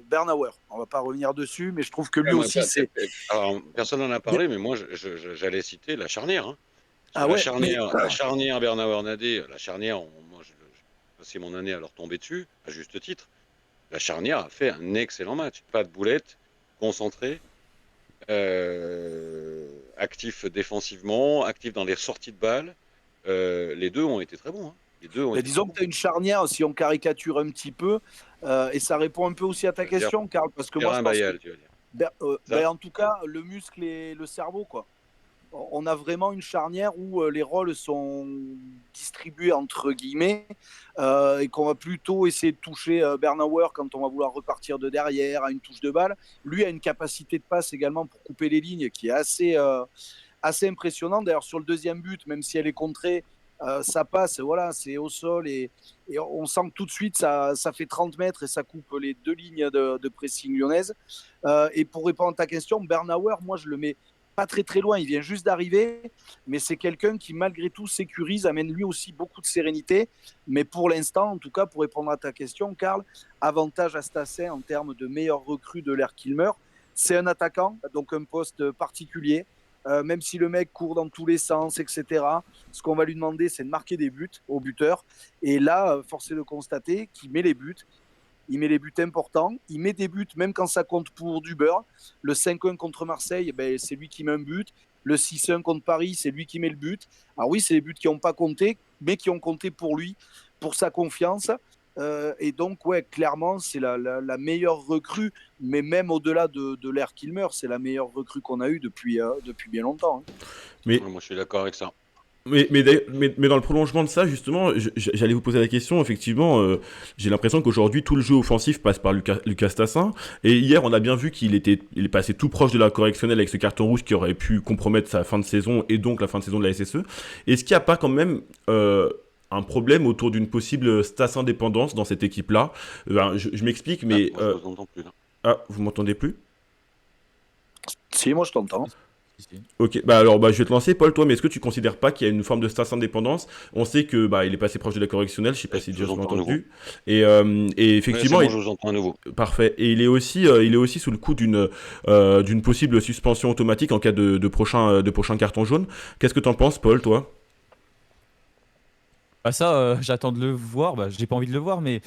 Speaker 3: Bernauer. On va pas revenir dessus, mais je trouve que lui
Speaker 2: Ouais,
Speaker 3: aussi c'est.
Speaker 2: alors, personne n'en a parlé, mais moi, j'allais citer la charnière, hein. Parce que
Speaker 3: Ah ouais, mais
Speaker 2: la charnière Bernauer-Nadé, la charnière, moi, j'ai passé mon année à leur tomber dessus, à juste titre. La charnière a fait un excellent match. Pas de boulette, concentré, actif défensivement, actif dans les sorties de balles. Les deux ont été très bons, hein. Les deux ont
Speaker 3: mais
Speaker 2: été très
Speaker 3: disons que
Speaker 2: bons.
Speaker 3: tu as une charnière, si on caricature un petit peu, et ça répond un peu aussi à ta
Speaker 2: C'est-à-dire
Speaker 3: question, Karl, parce que moi je
Speaker 2: Perrin
Speaker 3: pense que,
Speaker 2: Bayal, tu veux dire.
Speaker 3: ben,
Speaker 2: Ça?
Speaker 3: en tout cas, le muscle et le cerveau, quoi. On a vraiment une charnière où les rôles sont distribués entre guillemets et qu'on va plutôt essayer de toucher Bernauer quand on va vouloir repartir de derrière à une touche de balle. Lui a une capacité de passe également pour couper les lignes qui est assez impressionnante. D'ailleurs, sur le deuxième but, même si elle est contrée, ça passe, voilà, c'est au sol et on sent que tout de suite ça fait 30 mètres et ça coupe les deux lignes de pressing lyonnaise. Et pour répondre à ta question, Bernauer, moi je le mets pas très très loin, il vient juste d'arriver, mais c'est quelqu'un qui malgré tout sécurise, amène lui aussi beaucoup de sérénité. Mais pour l'instant, en tout cas, pour répondre à ta question, Karl, avantage à Stassin en termes de meilleur recrue de l'Air Kilmer. C'est un attaquant, donc un poste particulier. Même si le mec court dans tous les sens, etc., ce qu'on va lui demander, c'est de marquer des buts au buteur. Et là, force est de constater qu'il met les buts. Il met les buts importants, il met des buts même quand ça compte pour du beurre. Le 5-1 contre Marseille, ben, c'est lui qui met un but. Le 6-1 contre Paris, c'est lui qui met le but. Alors oui, c'est des buts qui n'ont pas compté, mais qui ont compté pour lui, pour sa confiance. Et donc, ouais, clairement, c'est la meilleure recrue, mais même au-delà de l'ère Kilmer, c'est la meilleure recrue qu'on a eue depuis bien longtemps, hein.
Speaker 1: Mais
Speaker 2: Ouais, moi, je suis d'accord avec ça.
Speaker 1: mais dans le prolongement de ça, justement, j'allais vous poser la question. Effectivement, j'ai l'impression qu'aujourd'hui, tout le jeu offensif passe par Lucas Tassin. Et hier, on a bien vu il est passé tout proche de la correctionnelle avec ce carton rouge qui aurait pu compromettre sa fin de saison et donc la fin de saison de la SSE. Est-ce qu'il n'y a pas quand même un problème autour d'une possible Stassin dépendance dans cette équipe-là? Je m'explique,
Speaker 2: Ah,
Speaker 1: mais...
Speaker 2: moi, je vous entends plus, là.
Speaker 1: Ah, vous m'entendez plus?
Speaker 3: Si, moi je t'entends.
Speaker 4: Si, si.
Speaker 1: Ok, bah alors je vais te lancer, Paul, toi, mais est-ce que tu considères pas qu'il y a une forme de stas indépendance? On sait que il est passé proche de la correctionnelle, je sais pas si
Speaker 2: Je
Speaker 1: Dieu
Speaker 2: vous
Speaker 1: m'a
Speaker 2: entends à nouveau.
Speaker 1: entendu, et
Speaker 2: Ouais, c'est
Speaker 1: effectivement,
Speaker 2: bon, je vous entends à nouveau.
Speaker 1: parfait, et il est aussi sous le coup d'une possible suspension automatique en cas de prochain carton jaune. Qu'est-ce que t'en penses, Paul, toi?
Speaker 4: Bah ça, j'attends de le voir. Bah, j'ai pas envie de le voir, mais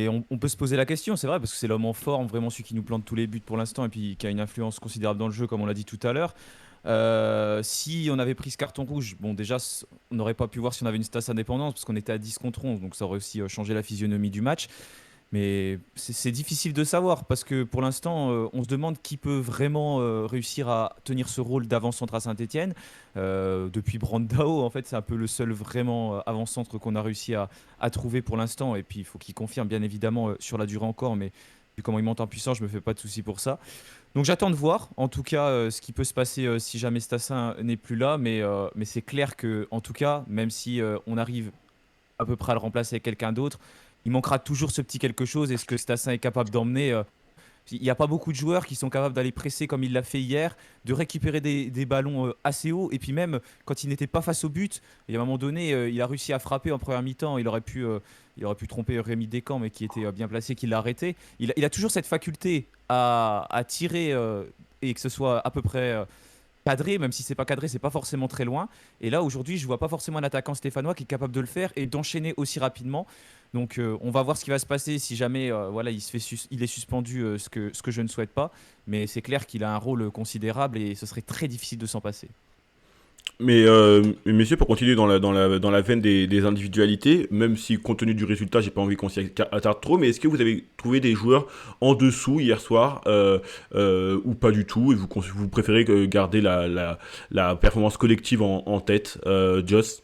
Speaker 4: on peut se poser la question, c'est vrai, parce que c'est l'homme en forme, vraiment celui qui nous plante tous les buts pour l'instant et puis qui a une influence considérable dans le jeu, comme on l'a dit tout à l'heure. Si on avait pris ce carton rouge, bon, déjà, on n'aurait pas pu voir si on avait une stats indépendance, parce qu'on était à 10 contre 11, donc ça aurait aussi changé la physionomie du match. Mais c'est difficile de savoir parce que pour l'instant, on se demande qui peut vraiment réussir à tenir ce rôle d'avant-centre à Saint-Etienne. Depuis Brandao, en fait, c'est un peu le seul vraiment avant-centre qu'on a réussi à trouver pour l'instant. Et puis, il faut qu'il confirme, bien évidemment, sur la durée encore. Mais vu comment il monte en puissance, je me fais pas de soucis pour ça. Donc, j'attends de voir, en tout cas, ce qui peut se passer si jamais Stassin n'est plus là. Mais c'est clair que, en tout cas, même si on arrive à peu près à le remplacer avec quelqu'un d'autre, il manquera toujours ce petit quelque chose. Est-ce que Stassin est capable d'emmener il n'y a pas beaucoup de joueurs qui sont capables d'aller presser comme il l'a fait hier, de récupérer des ballons assez hauts. Et puis même quand il n'était pas face au but, il y a un moment donné, il a réussi à frapper en première mi-temps. Il aurait pu tromper Rémi Descamps, mais qui était bien placé, qui l'a arrêté. Il a toujours cette faculté à tirer et que ce soit à peu près cadré, même si c'est pas cadré, c'est pas forcément très loin. Et là, aujourd'hui, je vois pas forcément un attaquant stéphanois qui est capable de le faire et d'enchaîner aussi rapidement. Donc, on va voir ce qui va se passer si jamais voilà, il est suspendu, ce que je ne souhaite pas. Mais c'est clair qu'il a un rôle considérable et ce serait très difficile de s'en passer.
Speaker 1: Mais messieurs, pour continuer dans la veine des individualités, même si compte tenu du résultat, j'ai pas envie qu'on s'y attarde trop, mais est-ce que vous avez trouvé des joueurs en dessous hier soir ou pas du tout, et vous préférez garder la performance collective en tête, Joss?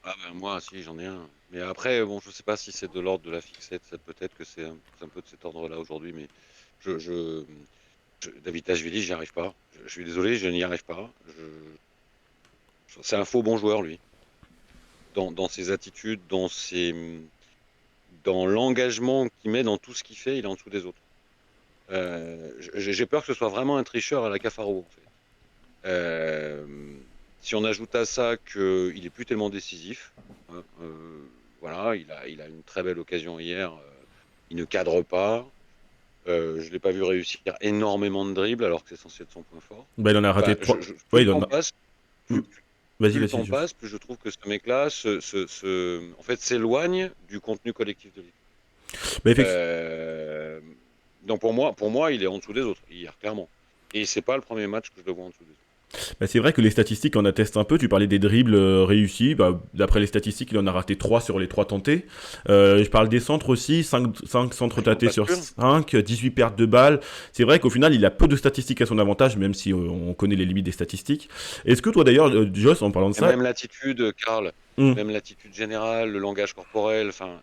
Speaker 2: Ah ben moi, si, j'en ai un. Mais après, bon, je sais pas si c'est de l'ordre de la fixette. Peut-être que c'est un peu de cet ordre-là aujourd'hui, mais je, je, David Tachvili, j'y arrive pas. Je suis désolé, je n'y arrive pas. C'est un faux bon joueur, lui. dans ses attitudes, dans l'engagement qu'il met dans tout ce qu'il fait, il est en dessous des autres. J'ai peur que ce soit vraiment un tricheur à la Cafaro, en fait. Euh, Si on ajoute à ça qu'il est plus tellement décisif, hein, voilà, il a une très belle occasion hier. Il ne cadre pas. Je l'ai pas vu réussir énormément de dribbles alors que c'est censé être son point fort.
Speaker 1: Bah, il en a
Speaker 2: Enfin,
Speaker 1: raté 3.
Speaker 2: plus
Speaker 1: Ouais,
Speaker 2: le
Speaker 1: il en
Speaker 2: temps
Speaker 1: a.
Speaker 2: passe,
Speaker 1: Hmm.
Speaker 2: plus,
Speaker 1: Vas-y,
Speaker 2: plus le
Speaker 1: vas-y,
Speaker 2: temps
Speaker 1: juste.
Speaker 2: passe, plus je trouve que ce mec-là en fait, s'éloigne du contenu collectif de l'équipe.
Speaker 1: Bah, effectivement.
Speaker 2: Euh, donc pour moi, il est en dessous des autres hier, clairement. Et c'est pas le premier match que je le vois en dessous des autres.
Speaker 1: Bah, c'est vrai que les statistiques en attestent un peu. Tu parlais des dribbles réussis. Bah, d'après les statistiques, il en a raté 3 sur les 3 tentés. Je parle des centres aussi. 5 centres
Speaker 2: Il prend
Speaker 1: tâtés
Speaker 2: pas de
Speaker 1: sur
Speaker 2: pur.
Speaker 1: 5, 18 pertes de balles. C'est vrai qu'au final, il a peu de statistiques à son avantage, même si on connaît les limites des statistiques. Est-ce que toi d'ailleurs, Joss, en parlant de
Speaker 2: Et
Speaker 1: ça.
Speaker 2: même l'attitude, Karl,
Speaker 1: Hmm.
Speaker 2: même l'attitude générale, le langage corporel, enfin,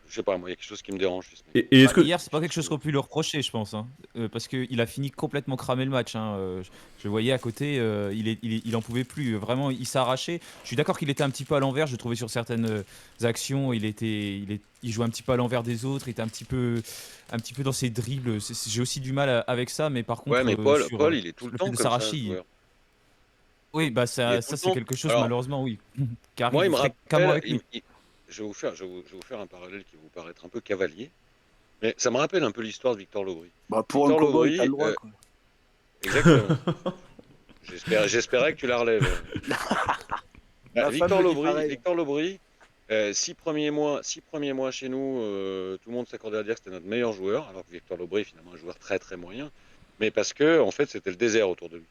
Speaker 2: je sais pas, moi, il y a quelque chose qui me dérange chez ce mec.
Speaker 1: Et est-ce
Speaker 4: Bah,
Speaker 1: que.
Speaker 4: hier, c'est pas quelque chose qu'on peut lui reprocher, je pense, hein. Parce qu'il a fini complètement cramé le match, hein. Je le voyais à côté, il en pouvait plus. Vraiment, il s'arrachait. Je suis d'accord qu'il était un petit peu à l'envers. Je trouvais sur certaines actions, il jouait un petit peu à l'envers des autres. Il était un petit peu dans ses dribbles. J'ai aussi du mal avec ça, mais par
Speaker 2: Ouais,
Speaker 4: contre,
Speaker 2: mais
Speaker 4: sur
Speaker 2: Paul, il est tout le
Speaker 4: le fait
Speaker 2: temps
Speaker 4: de
Speaker 2: comme ça,
Speaker 4: s'arracher,
Speaker 2: ce joueur.
Speaker 4: oui, bah
Speaker 2: Il est
Speaker 4: ça,
Speaker 2: tout le
Speaker 4: ça c'est
Speaker 2: temps.
Speaker 4: quelque chose,
Speaker 2: Alors,
Speaker 4: malheureusement, oui, qui
Speaker 2: moi, il
Speaker 4: arrive
Speaker 2: me
Speaker 4: fréquemment
Speaker 2: rappelle,
Speaker 4: avec lui.
Speaker 2: je vais vous faire un parallèle qui va vous paraître un peu cavalier, mais ça me rappelle un peu l'histoire de Victor Lobry.
Speaker 3: Bah, pour un
Speaker 2: Victor
Speaker 3: cowboy, t'as
Speaker 2: Lobry,
Speaker 3: le droit, quoi.
Speaker 2: exactement. J'espérais que tu la relèves.
Speaker 3: Ma femme me dit pareil.
Speaker 2: Victor Lobry, 6 premiers mois chez nous, tout le monde s'accordait à dire que c'était notre meilleur joueur, alors que Victor Lobry, finalement, un joueur très très moyen, mais parce que, en fait, c'était le désert autour de lui.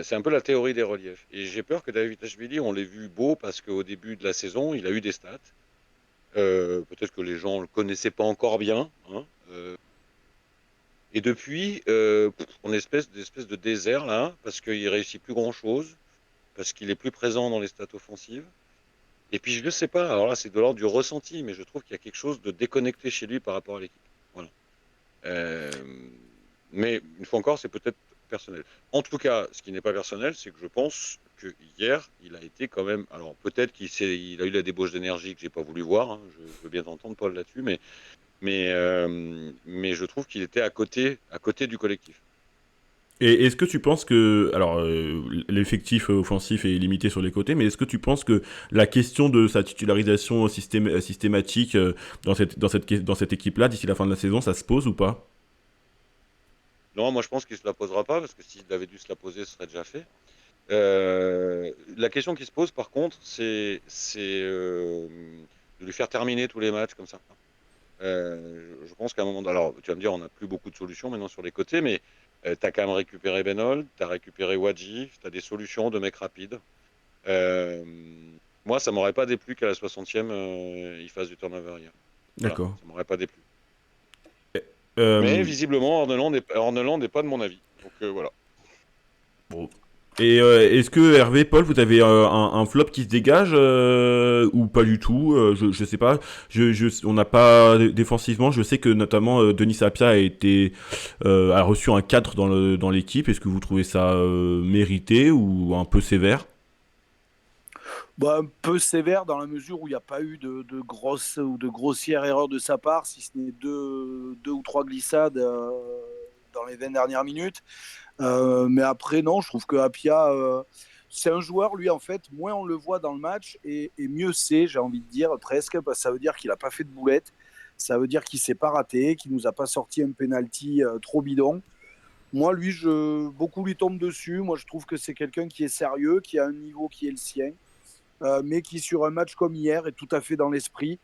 Speaker 2: C'est un peu la théorie des reliefs. Et j'ai peur que David Ashvili, on l'ait vu beau parce qu'au début de la saison, il a eu des stats. Peut-être que les gens ne le connaissaient pas encore bien, hein. Et depuis, on est d'espèce de désert là, parce qu'il réussit plus grand-chose, parce qu'il est plus présent dans les stats offensives. Et puis je ne sais pas, alors là c'est de l'ordre du ressenti, mais je trouve qu'il y a quelque chose de déconnecté chez lui par rapport à l'équipe. Voilà. Euh, mais une fois encore, c'est peut-être personnel. En tout cas, ce qui n'est pas personnel, c'est que je pense que hier, il a été quand même. Alors peut-être il a eu la débauche d'énergie que j'ai pas voulu voir, hein. Je veux bien t'entendre, Paul, là-dessus, mais je trouve qu'il était à côté du collectif.
Speaker 1: Et est-ce que tu penses que, alors l'effectif offensif est limité sur les côtés, mais est-ce que tu penses que la question de sa titularisation systématique dans cette équipe-là d'ici la fin de la saison, ça se pose ou pas?
Speaker 2: Non, moi je pense qu'il ne se la posera pas, parce que s'il avait dû se la poser, ce serait déjà fait. La question qui se pose par contre, c'est de lui faire terminer tous les matchs comme ça. Je pense qu'à un moment, alors tu vas me dire, on n'a plus beaucoup de solutions maintenant sur les côtés, mais tu as quand même récupéré Benol, tu as récupéré Wadji, tu as des solutions de mecs rapides. Euh, Moi, ça m'aurait pas déplu qu'à la 60e, il fasse du turnover hier. Voilà,
Speaker 1: D'accord.
Speaker 2: ça m'aurait pas déplu. Mais
Speaker 1: Euh,
Speaker 2: visiblement, Orneland n'est pas de mon avis. Donc voilà.
Speaker 1: bon. Et est-ce que Hervé, Paul, vous avez un flop qui se dégage ou pas du tout? Je sais pas. On n'a pas défensivement. Je sais que notamment Denis Sapia a reçu un 4 dans l'équipe. Est-ce que vous trouvez ça mérité ou un peu sévère?
Speaker 3: Bah, un peu sévère dans la mesure où il n'y a pas eu de grosses ou de grossières erreurs de sa part, si ce n'est deux ou trois glissades dans les 20 dernières minutes. Mais après, non, je trouve que Apia, c'est un joueur, lui, en fait, moins on le voit dans le match et mieux c'est, j'ai envie de dire, presque, parce que ça veut dire qu'il n'a pas fait de boulette, ça veut dire qu'il ne s'est pas raté, qu'il ne nous a pas sorti un penalty trop bidon. Moi, lui, beaucoup lui tombe dessus. Moi, je trouve que c'est quelqu'un qui est sérieux, qui a un niveau qui est le sien, mais qui, sur un match comme hier, est tout à fait dans l'esprit.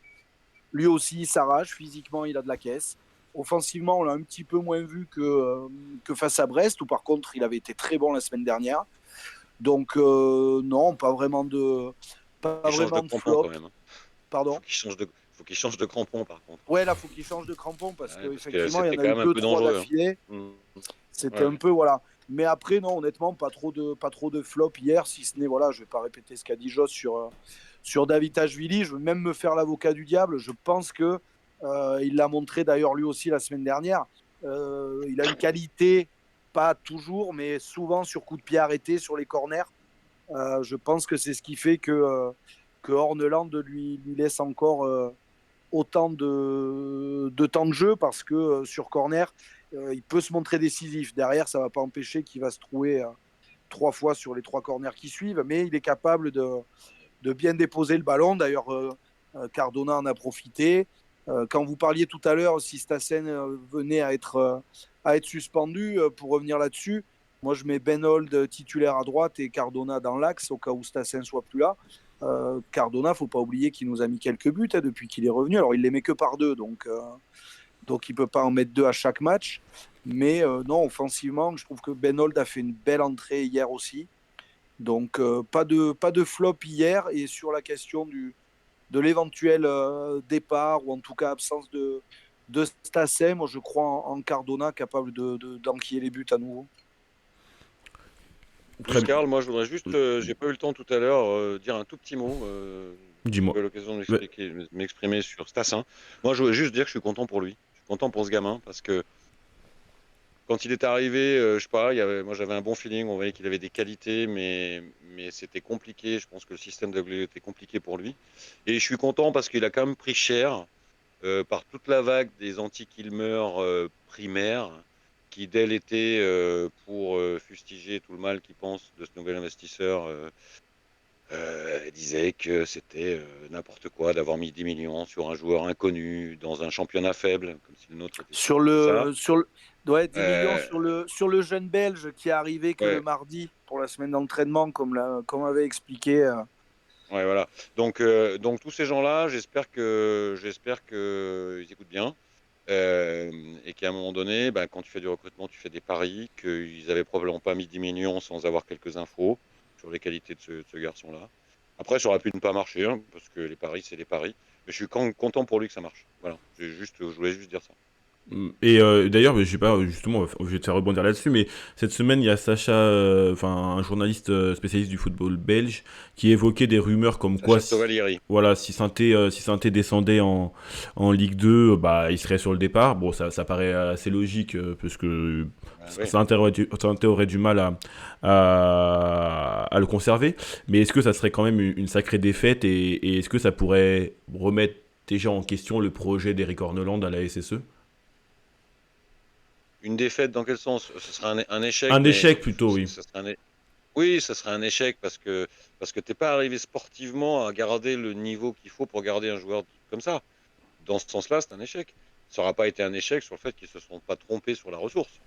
Speaker 3: Lui aussi, il s'arrache. Physiquement, il a de la caisse. Offensivement, on l'a un petit peu moins vu que face à Brest, où par contre, il avait été très bon la semaine dernière. Donc, non, pas
Speaker 2: Il change de
Speaker 3: vraiment de
Speaker 2: crampon
Speaker 3: flop.
Speaker 2: quand même, hein.
Speaker 3: Pardon.
Speaker 2: Faut qu'il change de crampon par contre.
Speaker 3: Ouais, là, faut qu'il change de crampon parce
Speaker 2: Ouais, parce que
Speaker 3: qu'effectivement, il y
Speaker 2: c'était
Speaker 3: en a
Speaker 2: quand
Speaker 3: eu
Speaker 2: même un
Speaker 3: deux,
Speaker 2: peu
Speaker 3: trois
Speaker 2: dangereux, hein.
Speaker 3: d'affilée.
Speaker 2: Mm.
Speaker 3: C'était
Speaker 2: Ouais,
Speaker 3: un
Speaker 2: ouais.
Speaker 3: peu, voilà. Mais après, non, honnêtement, pas trop de flop hier, si ce n'est, voilà, je vais pas répéter ce qu'a dit Joss sur David Ashvili. Je veux même me faire l'avocat du diable. Je pense que il l'a montré d'ailleurs lui aussi la semaine dernière. Il a une qualité, pas toujours, mais souvent sur coup de pied arrêté sur les corners. Je pense que c'est ce qui fait que Horneland lui laisse encore autant de temps de jeu parce que sur corner, il peut se montrer décisif. Derrière, ça ne va pas empêcher qu'il va se trouver 3 fois sur les 3 corners qui suivent, mais il est capable de bien déposer le ballon. D'ailleurs, Cardona en a profité. Quand vous parliez tout à l'heure, si Stassen venait à être suspendu, pour revenir là-dessus, moi je mets Ben Holt titulaire à droite et Cardona dans l'axe au cas où Stassen soit plus là. Cardona, faut pas oublier qu'il nous a mis quelques buts depuis qu'il est revenu. Alors il les met que par 2, donc il peut pas en mettre 2 à chaque match. Mais non, offensivement, je trouve que Ben Holt a fait une belle entrée hier aussi. Donc pas de flop hier. Et sur la question de l'éventuel départ ou en tout cas absence de Stassen, moi je crois en Cardona capable d'enquiller les buts à nouveau.
Speaker 2: Plus Karl, moi je voudrais juste, j'ai pas eu le temps tout à l'heure, dire un tout petit mot.
Speaker 1: Dis-moi.
Speaker 2: J'ai eu l'occasion de m'exprimer sur Stassin. Moi je voulais juste dire que je suis content pour lui. Je suis content pour ce gamin parce que quand il est arrivé, je sais pas, moi j'avais un bon feeling, on voyait qu'il avait des qualités, mais c'était compliqué. Je pense que le système de WE était compliqué pour lui. Et je suis content parce qu'il a quand même pris cher par toute la vague des anti-Kilmer primaires qui, dès l'été, pour fustiger tout le mal qu'ils pensent de ce nouvel investisseur, disait que c'était n'importe quoi d'avoir mis 10 millions sur un joueur inconnu dans un championnat faible, comme si le nôtre était
Speaker 3: sur ouais, 10 millions sur le jeune Belge qui est arrivé que le mardi pour la semaine d'entraînement, comme avait expliqué.
Speaker 2: Ouais, voilà. Donc tous ces gens-là, j'espère qu'ils écoutent bien. Et qu'à un moment donné, quand tu fais du recrutement, tu fais des paris, qu'ils n'avaient probablement pas mis 10 millions sans avoir quelques infos sur les qualités de ce garçon-là. Après, ça aurait pu ne pas marcher, hein, parce que les paris, c'est des paris. Mais je suis content pour lui que ça marche. Voilà, je voulais juste dire ça.
Speaker 1: Et d'ailleurs, je sais pas, justement, je vais te faire rebondir là-dessus, mais cette semaine, il y a Sacha, un journaliste spécialiste du football belge, qui évoquait des rumeurs comme quoi, si Saint-Étienne descendait en Ligue 2, il serait sur le départ. Bon, ça paraît assez logique, parce que Saint-Étienne aurait du mal à le conserver. Mais est-ce que ça serait quand même une sacrée défaite, et est-ce que ça pourrait remettre déjà en question le projet d'Eric Horneland à la SSE?
Speaker 2: Une défaite dans quel sens? Ce serait un échec.
Speaker 1: Un échec plutôt, oui.
Speaker 2: Oui, ça serait un échec parce que t'es pas arrivé sportivement à garder le niveau qu'il faut pour garder un joueur comme ça. Dans ce sens-là, c'est un échec. Ça n'aura pas été un échec sur le fait qu'ils se sont pas trompés sur la ressource.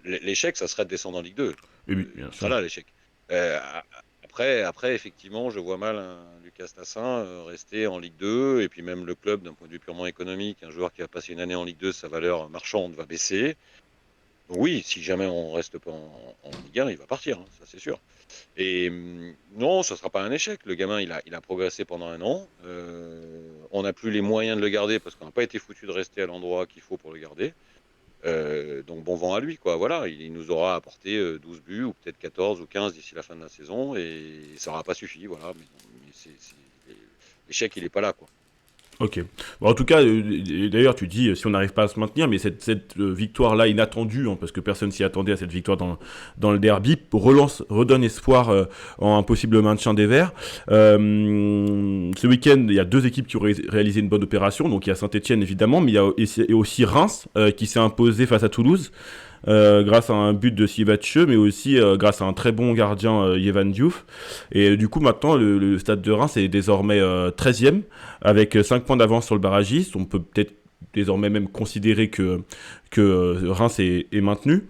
Speaker 2: L'échec, ça serait de descendre en Ligue 2.
Speaker 1: Oui, bien sûr.
Speaker 2: Voilà l'échec. Après, effectivement, je vois mal un Lucas Tassin rester en Ligue 2, et puis même le club, d'un point de vue purement économique, un joueur qui a passé une année en Ligue 2, sa valeur marchande va baisser. Donc oui, si jamais on reste pas en Ligue 1, il va partir, hein, ça c'est sûr. Et non, ça sera pas un échec. Le gamin, il a progressé pendant un an. On n'a plus les moyens de le garder parce qu'on n'a pas été foutu de rester à l'endroit qu'il faut pour le garder. Donc bon vent à lui, quoi. Voilà, il nous aura apporté 12 buts ou peut-être 14 ou 15 d'ici la fin de la saison, et ça n'aura pas suffi, voilà. Mais l'échec, il n'est pas là, quoi.
Speaker 1: Ok. Bon, en tout cas, d'ailleurs, tu dis si on n'arrive pas à se maintenir, mais cette victoire-là inattendue, parce que personne s'y attendait à cette victoire dans le derby, redonne espoir en un possible maintien des Verts. Ce week-end, il y a 2 équipes qui ont réalisé une bonne opération. Donc il y a Saint-Étienne évidemment, mais il y a aussi Reims qui s'est imposé face à Toulouse. Grâce à un but de Sivatche, mais aussi grâce à un très bon gardien, Yvan Diouf. Et du coup, maintenant, le stade de Reims est désormais 13e, avec 5 points d'avance sur le barragiste. On peut peut-être désormais même considérer que Reims est maintenu,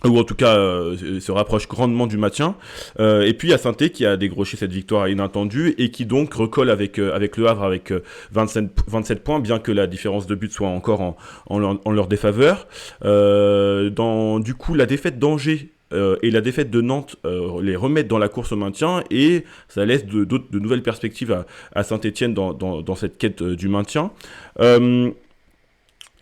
Speaker 1: ou en tout cas se rapproche grandement du maintien. Et puis il y a Saint-Étienne qui a décroché cette victoire inattendue et qui donc recolle avec le Havre avec 27 points, bien que la différence de but soit encore en leur défaveur. Du coup, la défaite d'Angers et la défaite de Nantes les remettent dans la course au maintien, et ça laisse de nouvelles perspectives à Saint-Étienne dans cette quête du maintien.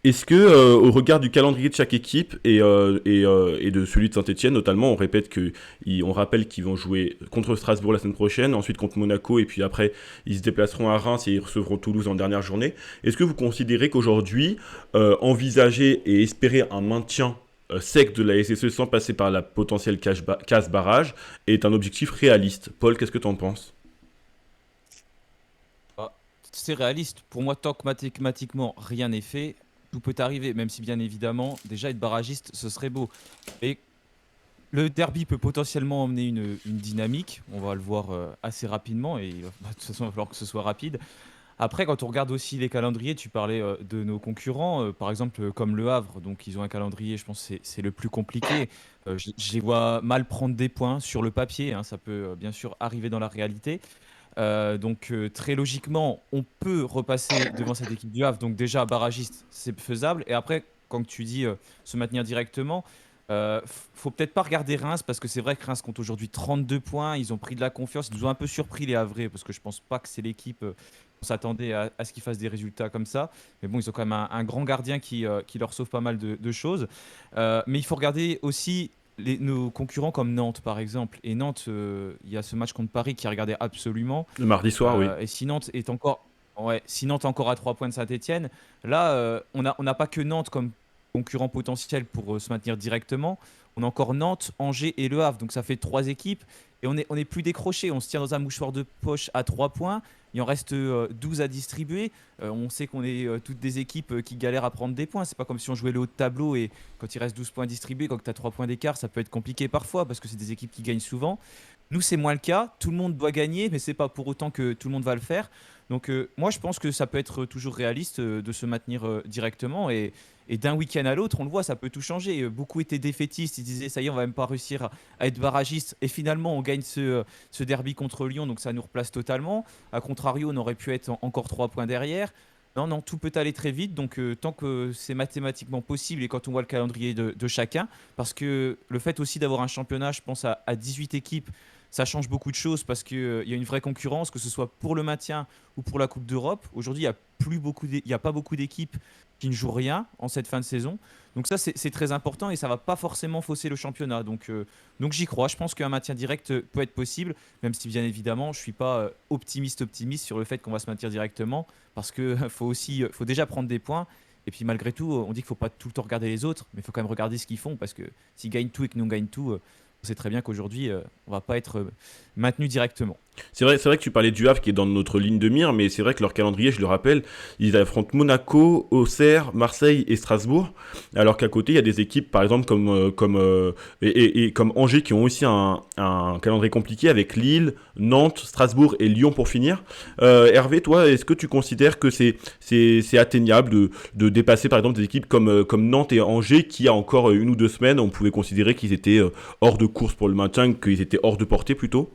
Speaker 1: Est-ce que, au regard du calendrier de chaque équipe et de celui de Saint-Étienne notamment, on rappelle qu'ils vont jouer contre Strasbourg la semaine prochaine, ensuite contre Monaco, et puis après ils se déplaceront à Reims et ils recevront Toulouse en dernière journée. Est-ce que vous considérez qu'aujourd'hui, envisager et espérer un maintien sec de la SSE sans passer par la potentielle casse barrage est un objectif réaliste? Paul, qu'est-ce que tu en penses?
Speaker 4: c'est réaliste. Pour moi, tant que mathématiquement rien n'est fait, tout peut arriver. Même si, bien évidemment, déjà être barragiste, ce serait beau. Et le derby peut potentiellement emmener une dynamique. On va le voir assez rapidement. Et de toute façon, il va falloir que ce soit rapide. Après, quand on regarde aussi les calendriers, tu parlais de nos concurrents, par exemple comme Le Havre, donc ils ont un calendrier, je pense que c'est le plus compliqué. Je les vois mal prendre des points sur le papier, hein, ça peut bien sûr arriver dans la réalité. Donc très logiquement, on peut repasser devant cette équipe du Havre. Donc déjà, barragiste, c'est faisable. Et après, quand tu dis se maintenir directement, faut peut-être pas regarder Reims parce que c'est vrai que Reims compte aujourd'hui 32 points. Ils ont pris de la confiance. Ils nous ont un peu surpris les Havrais parce que je pense pas que c'est l'équipe. On s'attendait à ce qu'ils fassent des résultats comme ça. Mais bon, ils ont quand même un grand gardien qui leur sauve pas mal de choses. Mais il faut regarder aussi nos concurrents comme Nantes, par exemple. Et Nantes, il y a ce match contre Paris qui a regardé absolument.
Speaker 1: Le mardi soir, oui.
Speaker 4: Et si Nantes est encore, ouais, si Nantes est encore à 3 points de Saint-Etienne, là, on n'a pas que Nantes comme concurrent potentiel pour se maintenir directement. On a encore Nantes, Angers et Le Havre. Donc ça fait 3 équipes. Et on est plus décroché. On se tient dans un mouchoir de poche à 3 points. Il en reste 12 à distribuer. On sait qu'on est toutes des équipes qui galèrent à prendre des points. C'est pas comme si on jouait le haut de tableau et quand il reste 12 points distribués, quand tu as 3 points d'écart, ça peut être compliqué parfois parce que c'est des équipes qui gagnent souvent. Nous, c'est moins le cas. Tout le monde doit gagner, mais c'est pas pour autant que tout le monde va le faire. Donc, moi, je pense que ça peut être toujours réaliste de se maintenir directement. Et d'un week-end à l'autre, on le voit, ça peut tout changer. Beaucoup étaient défaitistes. Ils disaient, ça y est, on va même pas réussir à être barragiste. Et finalement, on gagne ce derby contre Lyon, donc ça nous replace totalement. A contrario, on aurait pu être encore 3 points derrière. Non, non, tout peut aller très vite. Donc, tant que c'est mathématiquement possible et quand on voit le calendrier de chacun, parce que le fait aussi d'avoir un championnat, je pense, à 18 équipes, ça change beaucoup de choses parce qu'il y a une vraie concurrence, que ce soit pour le maintien ou pour la Coupe d'Europe. Aujourd'hui, il y a pas beaucoup d'équipes qui ne jouent rien en cette fin de saison. Donc ça, c'est très important et ça va pas forcément fausser le championnat. Donc j'y crois. Je pense qu'un maintien direct peut être possible, même si bien évidemment, je suis pas optimiste sur le fait qu'on va se maintenir directement, parce que faut déjà prendre des points. Et puis malgré tout, on dit qu'il faut pas tout le temps regarder les autres, mais il faut quand même regarder ce qu'ils font, parce que s'ils gagnent tout et que nous on gagne tout, on sait très bien qu'aujourd'hui, on va pas être maintenu directement.
Speaker 1: C'est vrai que tu parlais du Havre qui est dans notre ligne de mire, mais c'est vrai que leur calendrier, je le rappelle, ils affrontent Monaco, Auxerre, Marseille et Strasbourg, alors qu'à côté, il y a des équipes, par exemple, comme Angers, qui ont aussi un calendrier compliqué avec Lille, Nantes, Strasbourg et Lyon pour finir. Hervé, toi, est-ce que tu considères que c'est atteignable de dépasser, par exemple, des équipes comme Nantes et Angers, qui, il y a encore 1 ou 2 semaines, on pouvait considérer qu'ils étaient hors de course pour le maintien, qu'ils étaient hors de portée plutôt?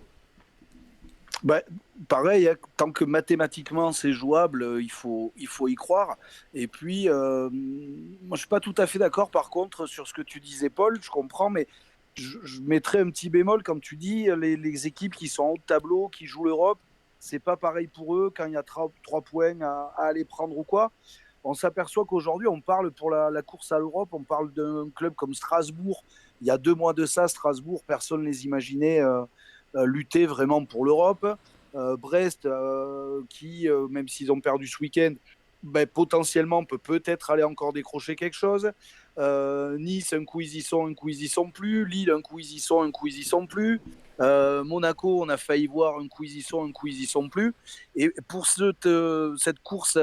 Speaker 3: Bah, pareil, hein, tant que mathématiquement c'est jouable, il faut y croire. Et puis, moi je suis pas tout à fait d'accord par contre sur ce que tu disais, Paul, je comprends, mais je mettrais un petit bémol quand tu dis les équipes qui sont en haut de tableau, qui jouent l'Europe, c'est pas pareil pour eux quand il y a 3 points à aller prendre ou quoi. On s'aperçoit qu'aujourd'hui, on parle pour la course à l'Europe, on parle d'un club comme Strasbourg. Il y a 2 mois de ça, Strasbourg, personne ne les imaginait lutter vraiment pour l'Europe. Brest, qui, même s'ils ont perdu ce week-end, ben, potentiellement peut-être aller encore décrocher quelque chose. Nice, un coup ils y sont, un coup ils y sont plus. Lille, un coup ils y sont, un coup ils y sont plus. Monaco, on a failli voir un coup ils y sont, un coup ils y sont plus. Et pour cette course,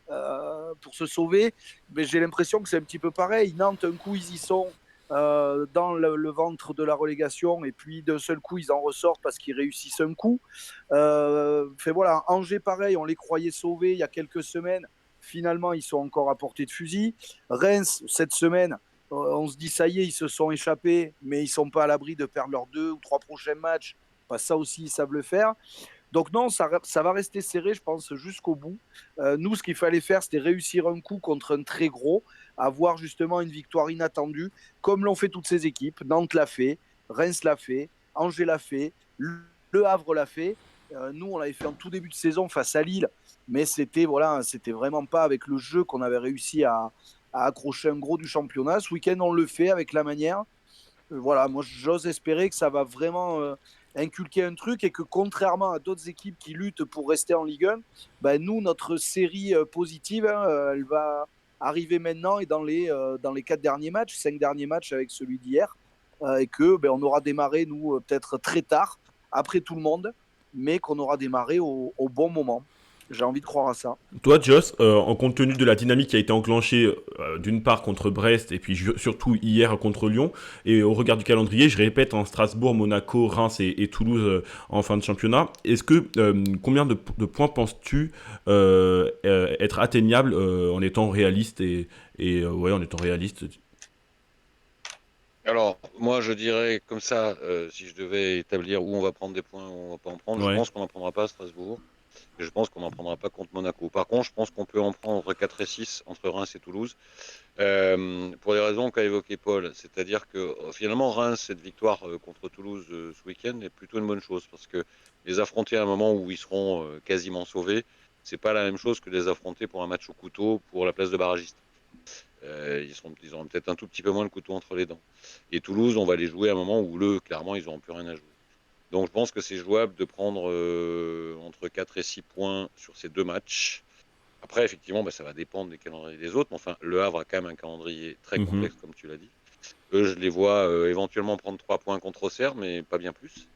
Speaker 3: pour se sauver, ben, j'ai l'impression que c'est un petit peu pareil. Nantes, un coup ils y sont, dans le ventre de la relégation et puis d'un seul coup ils en ressortent parce qu'ils réussissent un coup. Fait voilà, Angers pareil, on les croyait sauvés il y a quelques semaines, finalement ils sont encore à portée de fusil. Reims cette semaine, on se dit ça y est, ils se sont échappés, mais ils sont pas à l'abri de perdre leurs 2 ou 3 prochains matchs. Bah, ça aussi ils savent le faire. Donc non, ça va rester serré, je pense, jusqu'au bout. Nous, ce qu'il fallait faire, c'était réussir un coup contre un très gros, avoir justement une victoire inattendue, comme l'ont fait toutes ces équipes. Nantes l'a fait, Reims l'a fait, Angers l'a fait, Le Havre l'a fait. Nous, on l'avait fait en tout début de saison face à Lille, mais c'était vraiment pas avec le jeu qu'on avait réussi à accrocher un gros du championnat. Ce week-end, on le fait avec la manière. Voilà, moi j'ose espérer que ça va vraiment inculquer un truc et que contrairement à d'autres équipes qui luttent pour rester en Ligue 1, ben, nous, notre série positive, hein, elle va arriver maintenant et dans les 4 derniers matchs, 5 derniers matchs avec celui d'hier, et que ben, on aura démarré, nous, peut-être très tard, après tout le monde, mais qu'on aura démarré au bon moment. J'ai envie de croire à ça.
Speaker 1: Toi, Joss, en compte tenu de la dynamique qui a été enclenchée d'une part contre Brest et puis surtout hier contre Lyon, et au regard du calendrier, je répète, en Strasbourg, Monaco, Reims et Toulouse en fin de championnat, est-ce que combien de points penses-tu être atteignable en étant réaliste ouais, en étant réaliste.
Speaker 2: Alors, moi, je dirais comme ça, si je devais établir où on va prendre des points, où on va pas en prendre, je
Speaker 1: Ouais.
Speaker 2: pense qu'on n'en prendra pas à Strasbourg. Et je pense qu'on n'en prendra pas contre Monaco. Par contre, je pense qu'on peut en prendre entre 4 et 6 entre Reims et Toulouse. Pour les raisons qu'a évoqué Paul, c'est-à-dire que finalement, Reims, cette victoire contre Toulouse ce week-end est plutôt une bonne chose parce que les affronter à un moment où ils seront quasiment sauvés, c'est pas la même chose que de les affronter pour un match au couteau pour la place de barragiste. Ils auront peut-être un tout petit peu moins le couteau entre les dents. Et Toulouse, on va les jouer à un moment où clairement, ils n'auront plus rien à jouer. Donc je pense que c'est jouable de prendre entre 4 et 6 points sur ces deux matchs. Après, effectivement, ça va dépendre des calendriers des autres. Mais enfin, Le Havre a quand même un calendrier très
Speaker 1: Mhm.
Speaker 2: complexe, comme tu l'as dit. Eux, je les vois éventuellement prendre 3 points contre Auxerre, mais pas bien plus.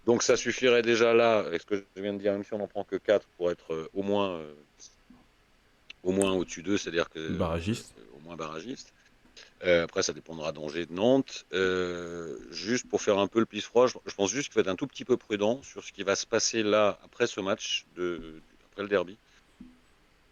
Speaker 2: Donc ça suffirait déjà là, avec ce que je viens de dire, même si on n'en prend que 4 pour être au moins au-dessus d'eux, c'est-à-dire que
Speaker 1: Barragiste.
Speaker 2: au moins barragiste. Après, ça dépendra d'Angers, de Nantes. Juste pour faire un peu le pisse-froid, je pense juste qu'il faut être un tout petit peu prudent sur ce qui va se passer là, après ce match, après le derby,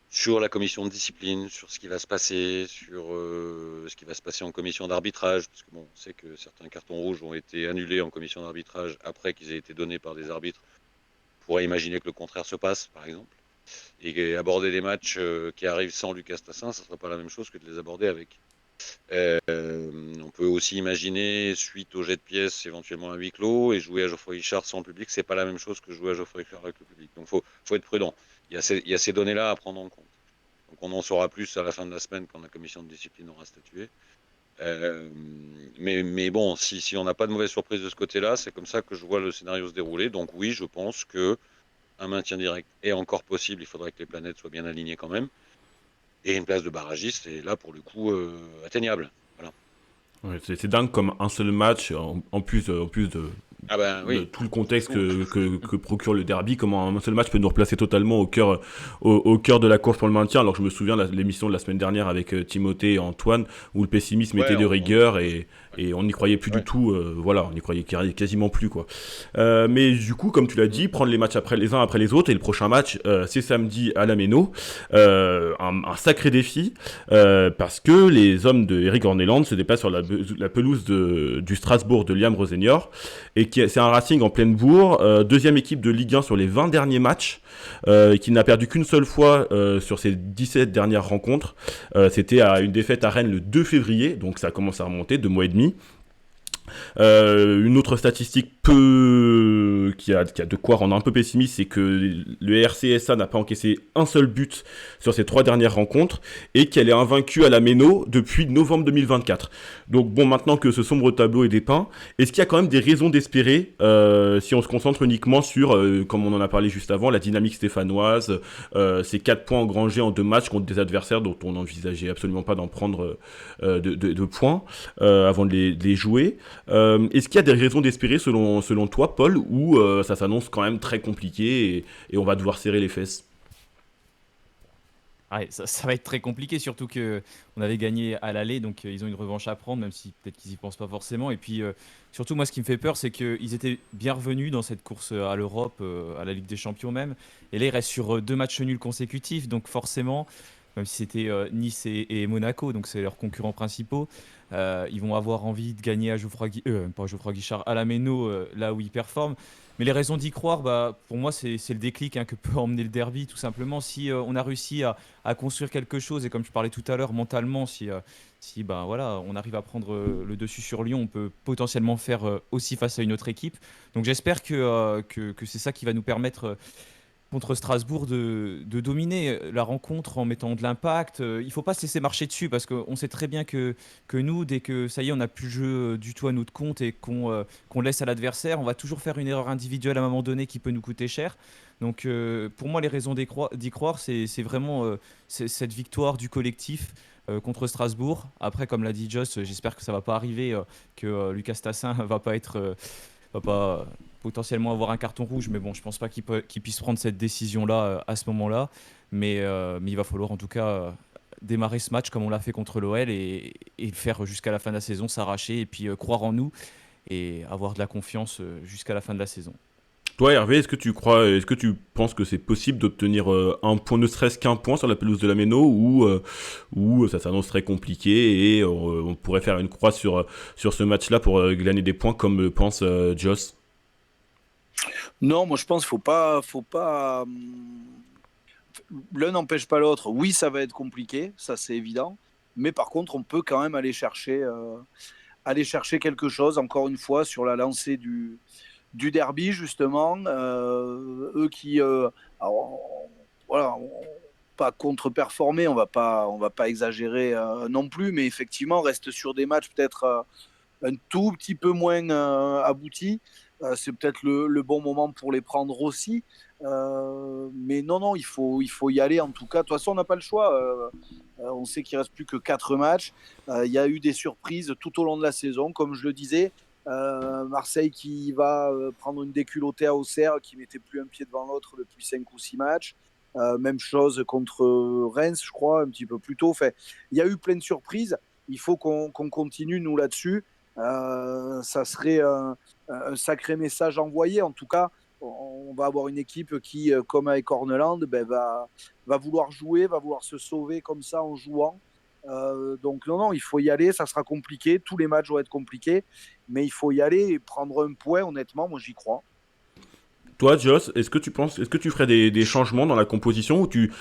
Speaker 2: sur la commission de discipline, sur ce qui va se passer, sur ce qui va se passer en commission d'arbitrage, parce que bon, on sait que certains cartons rouges ont été annulés en commission d'arbitrage après qu'ils aient été donnés par des arbitres. On pourrait imaginer que le contraire se passe, par exemple. Et aborder des matchs qui arrivent sans Lucas Tassin, ça ne serait pas la même chose que de les aborder avec. On peut aussi imaginer, suite au jet de pièces, éventuellement un huis clos et jouer à Geoffroy Guichard sans public. C'est pas la même chose que jouer à Geoffroy Guichard avec le public. Donc, faut être prudent. Il y a ces données-là à prendre en compte. Donc, on en saura plus à la fin de la semaine quand la commission de discipline aura statué. Mais bon, si on n'a pas de mauvaise surprise de ce côté-là, c'est comme ça que je vois le scénario se dérouler. Donc, oui, je pense que un maintien direct est encore possible. Il faudrait que les planètes soient bien alignées quand même. Et une place de barragiste est là, pour le coup, atteignable. Voilà.
Speaker 1: Ouais, c'est dingue comme un seul match, en plus
Speaker 2: Ah ben
Speaker 1: de
Speaker 2: oui,
Speaker 1: tout le contexte
Speaker 2: tout.
Speaker 1: que procure le derby, comment un seul match peut nous replacer totalement au cœur de la course pour le maintien. Alors je me souviens de l'émission de la semaine dernière avec Timothée et Antoine, où le pessimisme
Speaker 2: Ouais,
Speaker 1: était de
Speaker 2: on est
Speaker 1: rigueur
Speaker 2: tous.
Speaker 1: et on n'y croyait plus du
Speaker 2: Ouais.
Speaker 1: tout. Voilà, on n'y croyait quasiment plus, quoi. Mais du coup, comme tu l'as dit, prendre les matchs les uns après les autres, et le prochain match, c'est samedi à la Méno. Un sacré défi, parce que les hommes de Eric Orneland se déplacent sur la pelouse du Strasbourg de Liam Rosenior, et c'est un Racing en pleine bourre, deuxième équipe de Ligue 1 sur les 20 derniers matchs, qui n'a perdu qu'une seule fois sur ses 17 dernières rencontres. C'était à une défaite à Rennes le 2 février, donc ça commence à remonter, 2 mois et demi. Une autre statistique qui a de quoi rendre un peu pessimiste, c'est que le RCSA n'a pas encaissé un seul but sur ses 3 dernières rencontres et qu'elle est invaincue à la Méno depuis novembre 2024. Donc bon, maintenant que ce sombre tableau est dépeint, est-ce qu'il y a quand même des raisons d'espérer, si on se concentre uniquement sur, comme on en a parlé juste avant, la dynamique stéphanoise, ces 4 points engrangés en 2 matchs contre des adversaires dont on n'envisageait absolument pas d'en prendre de points avant de les jouer. Est-ce qu'il y a des raisons d'espérer selon toi, Paul, ou ça s'annonce quand même très compliqué et on va devoir serrer les fesses?
Speaker 4: Ouais, ça va être très compliqué, surtout que on avait gagné à l'aller, donc ils ont une revanche à prendre, même si peut-être qu'ils y pensent pas forcément. Et puis surtout, moi, ce qui me fait peur, c'est qu'ils étaient bien revenus dans cette course à l'Europe, à la Ligue des Champions même. Et là, ils restent sur 2 matchs nuls consécutifs, donc forcément, même si c'était Nice et Monaco, donc c'est leurs concurrents principaux, ils vont avoir envie de gagner à pas à Geoffroy Guichard, à la Méno, là où ils performent. Mais les raisons d'y croire, pour moi, c'est le déclic, hein, que peut emmener le derby, tout simplement. Si on a réussi à construire quelque chose, et comme je parlais tout à l'heure, mentalement, si voilà, on arrive à prendre le dessus sur Lyon, on peut potentiellement faire aussi face à une autre équipe. Donc j'espère que c'est ça qui va nous permettre, contre Strasbourg, de dominer la rencontre en mettant de l'impact. Il ne faut pas se laisser marcher dessus, parce qu'on sait très bien que nous, dès que ça y est, on n'a plus le jeu du tout à notre compte et qu'on laisse à l'adversaire, on va toujours faire une erreur individuelle à un moment donné qui peut nous coûter cher. Donc pour moi, les raisons d'y croire, c'est vraiment cette victoire du collectif contre Strasbourg. Après, comme l'a dit Joss, j'espère que ça ne va pas arriver, que Lucas Tassin va pas potentiellement avoir un carton rouge, mais bon, je pense pas qu'il puisse prendre cette décision-là à ce moment-là. Mais il va falloir en tout cas démarrer ce match comme on l'a fait contre l'OL et le faire jusqu'à la fin de la saison, s'arracher et puis croire en nous et avoir de la confiance jusqu'à la fin de la saison.
Speaker 1: Toi, Hervé, est-ce que tu penses que c'est possible d'obtenir un point, ne serait-ce qu'un point sur la pelouse de la Méno, ou ça s'annonce très compliqué et on pourrait faire une croix sur ce match-là pour glaner des points comme pense Joss?
Speaker 3: Non, moi je pense qu'il faut pas. L'un n'empêche pas l'autre. Oui, ça va être compliqué, ça c'est évident. Mais par contre, on peut quand même aller chercher quelque chose, encore une fois, sur la lancée du derby, justement. Eux qui, alors, voilà, pas contre-performer, on va pas exagérer non plus, mais effectivement, reste sur des matchs peut-être un tout petit peu moins aboutis. C'est peut-être le bon moment pour les prendre aussi. Mais non, non, il faut y aller en tout cas. De toute façon, on n'a pas le choix. On sait qu'il reste plus que 4 matchs. Il y a eu des surprises tout au long de la saison, comme je le disais. Marseille qui va prendre une déculottée à Auxerre, qui mettait plus un pied devant l'autre depuis 5 ou 6 matchs. Même chose contre Reims, je crois, un petit peu plus tôt. Enfin, il y a eu plein de surprises. Il faut qu'on continue, nous, là-dessus. Ça serait un sacré message envoyé. En tout cas, on va avoir une équipe qui, comme avec Horneland, va vouloir jouer, va vouloir se sauver comme ça en jouant. Donc non, non, il faut y aller, ça sera compliqué, tous les matchs vont être compliqués, mais il faut y aller et prendre un point, honnêtement, moi j'y crois.
Speaker 1: Toi, Joss, est-ce que tu ferais des changements dans la composition, ou tu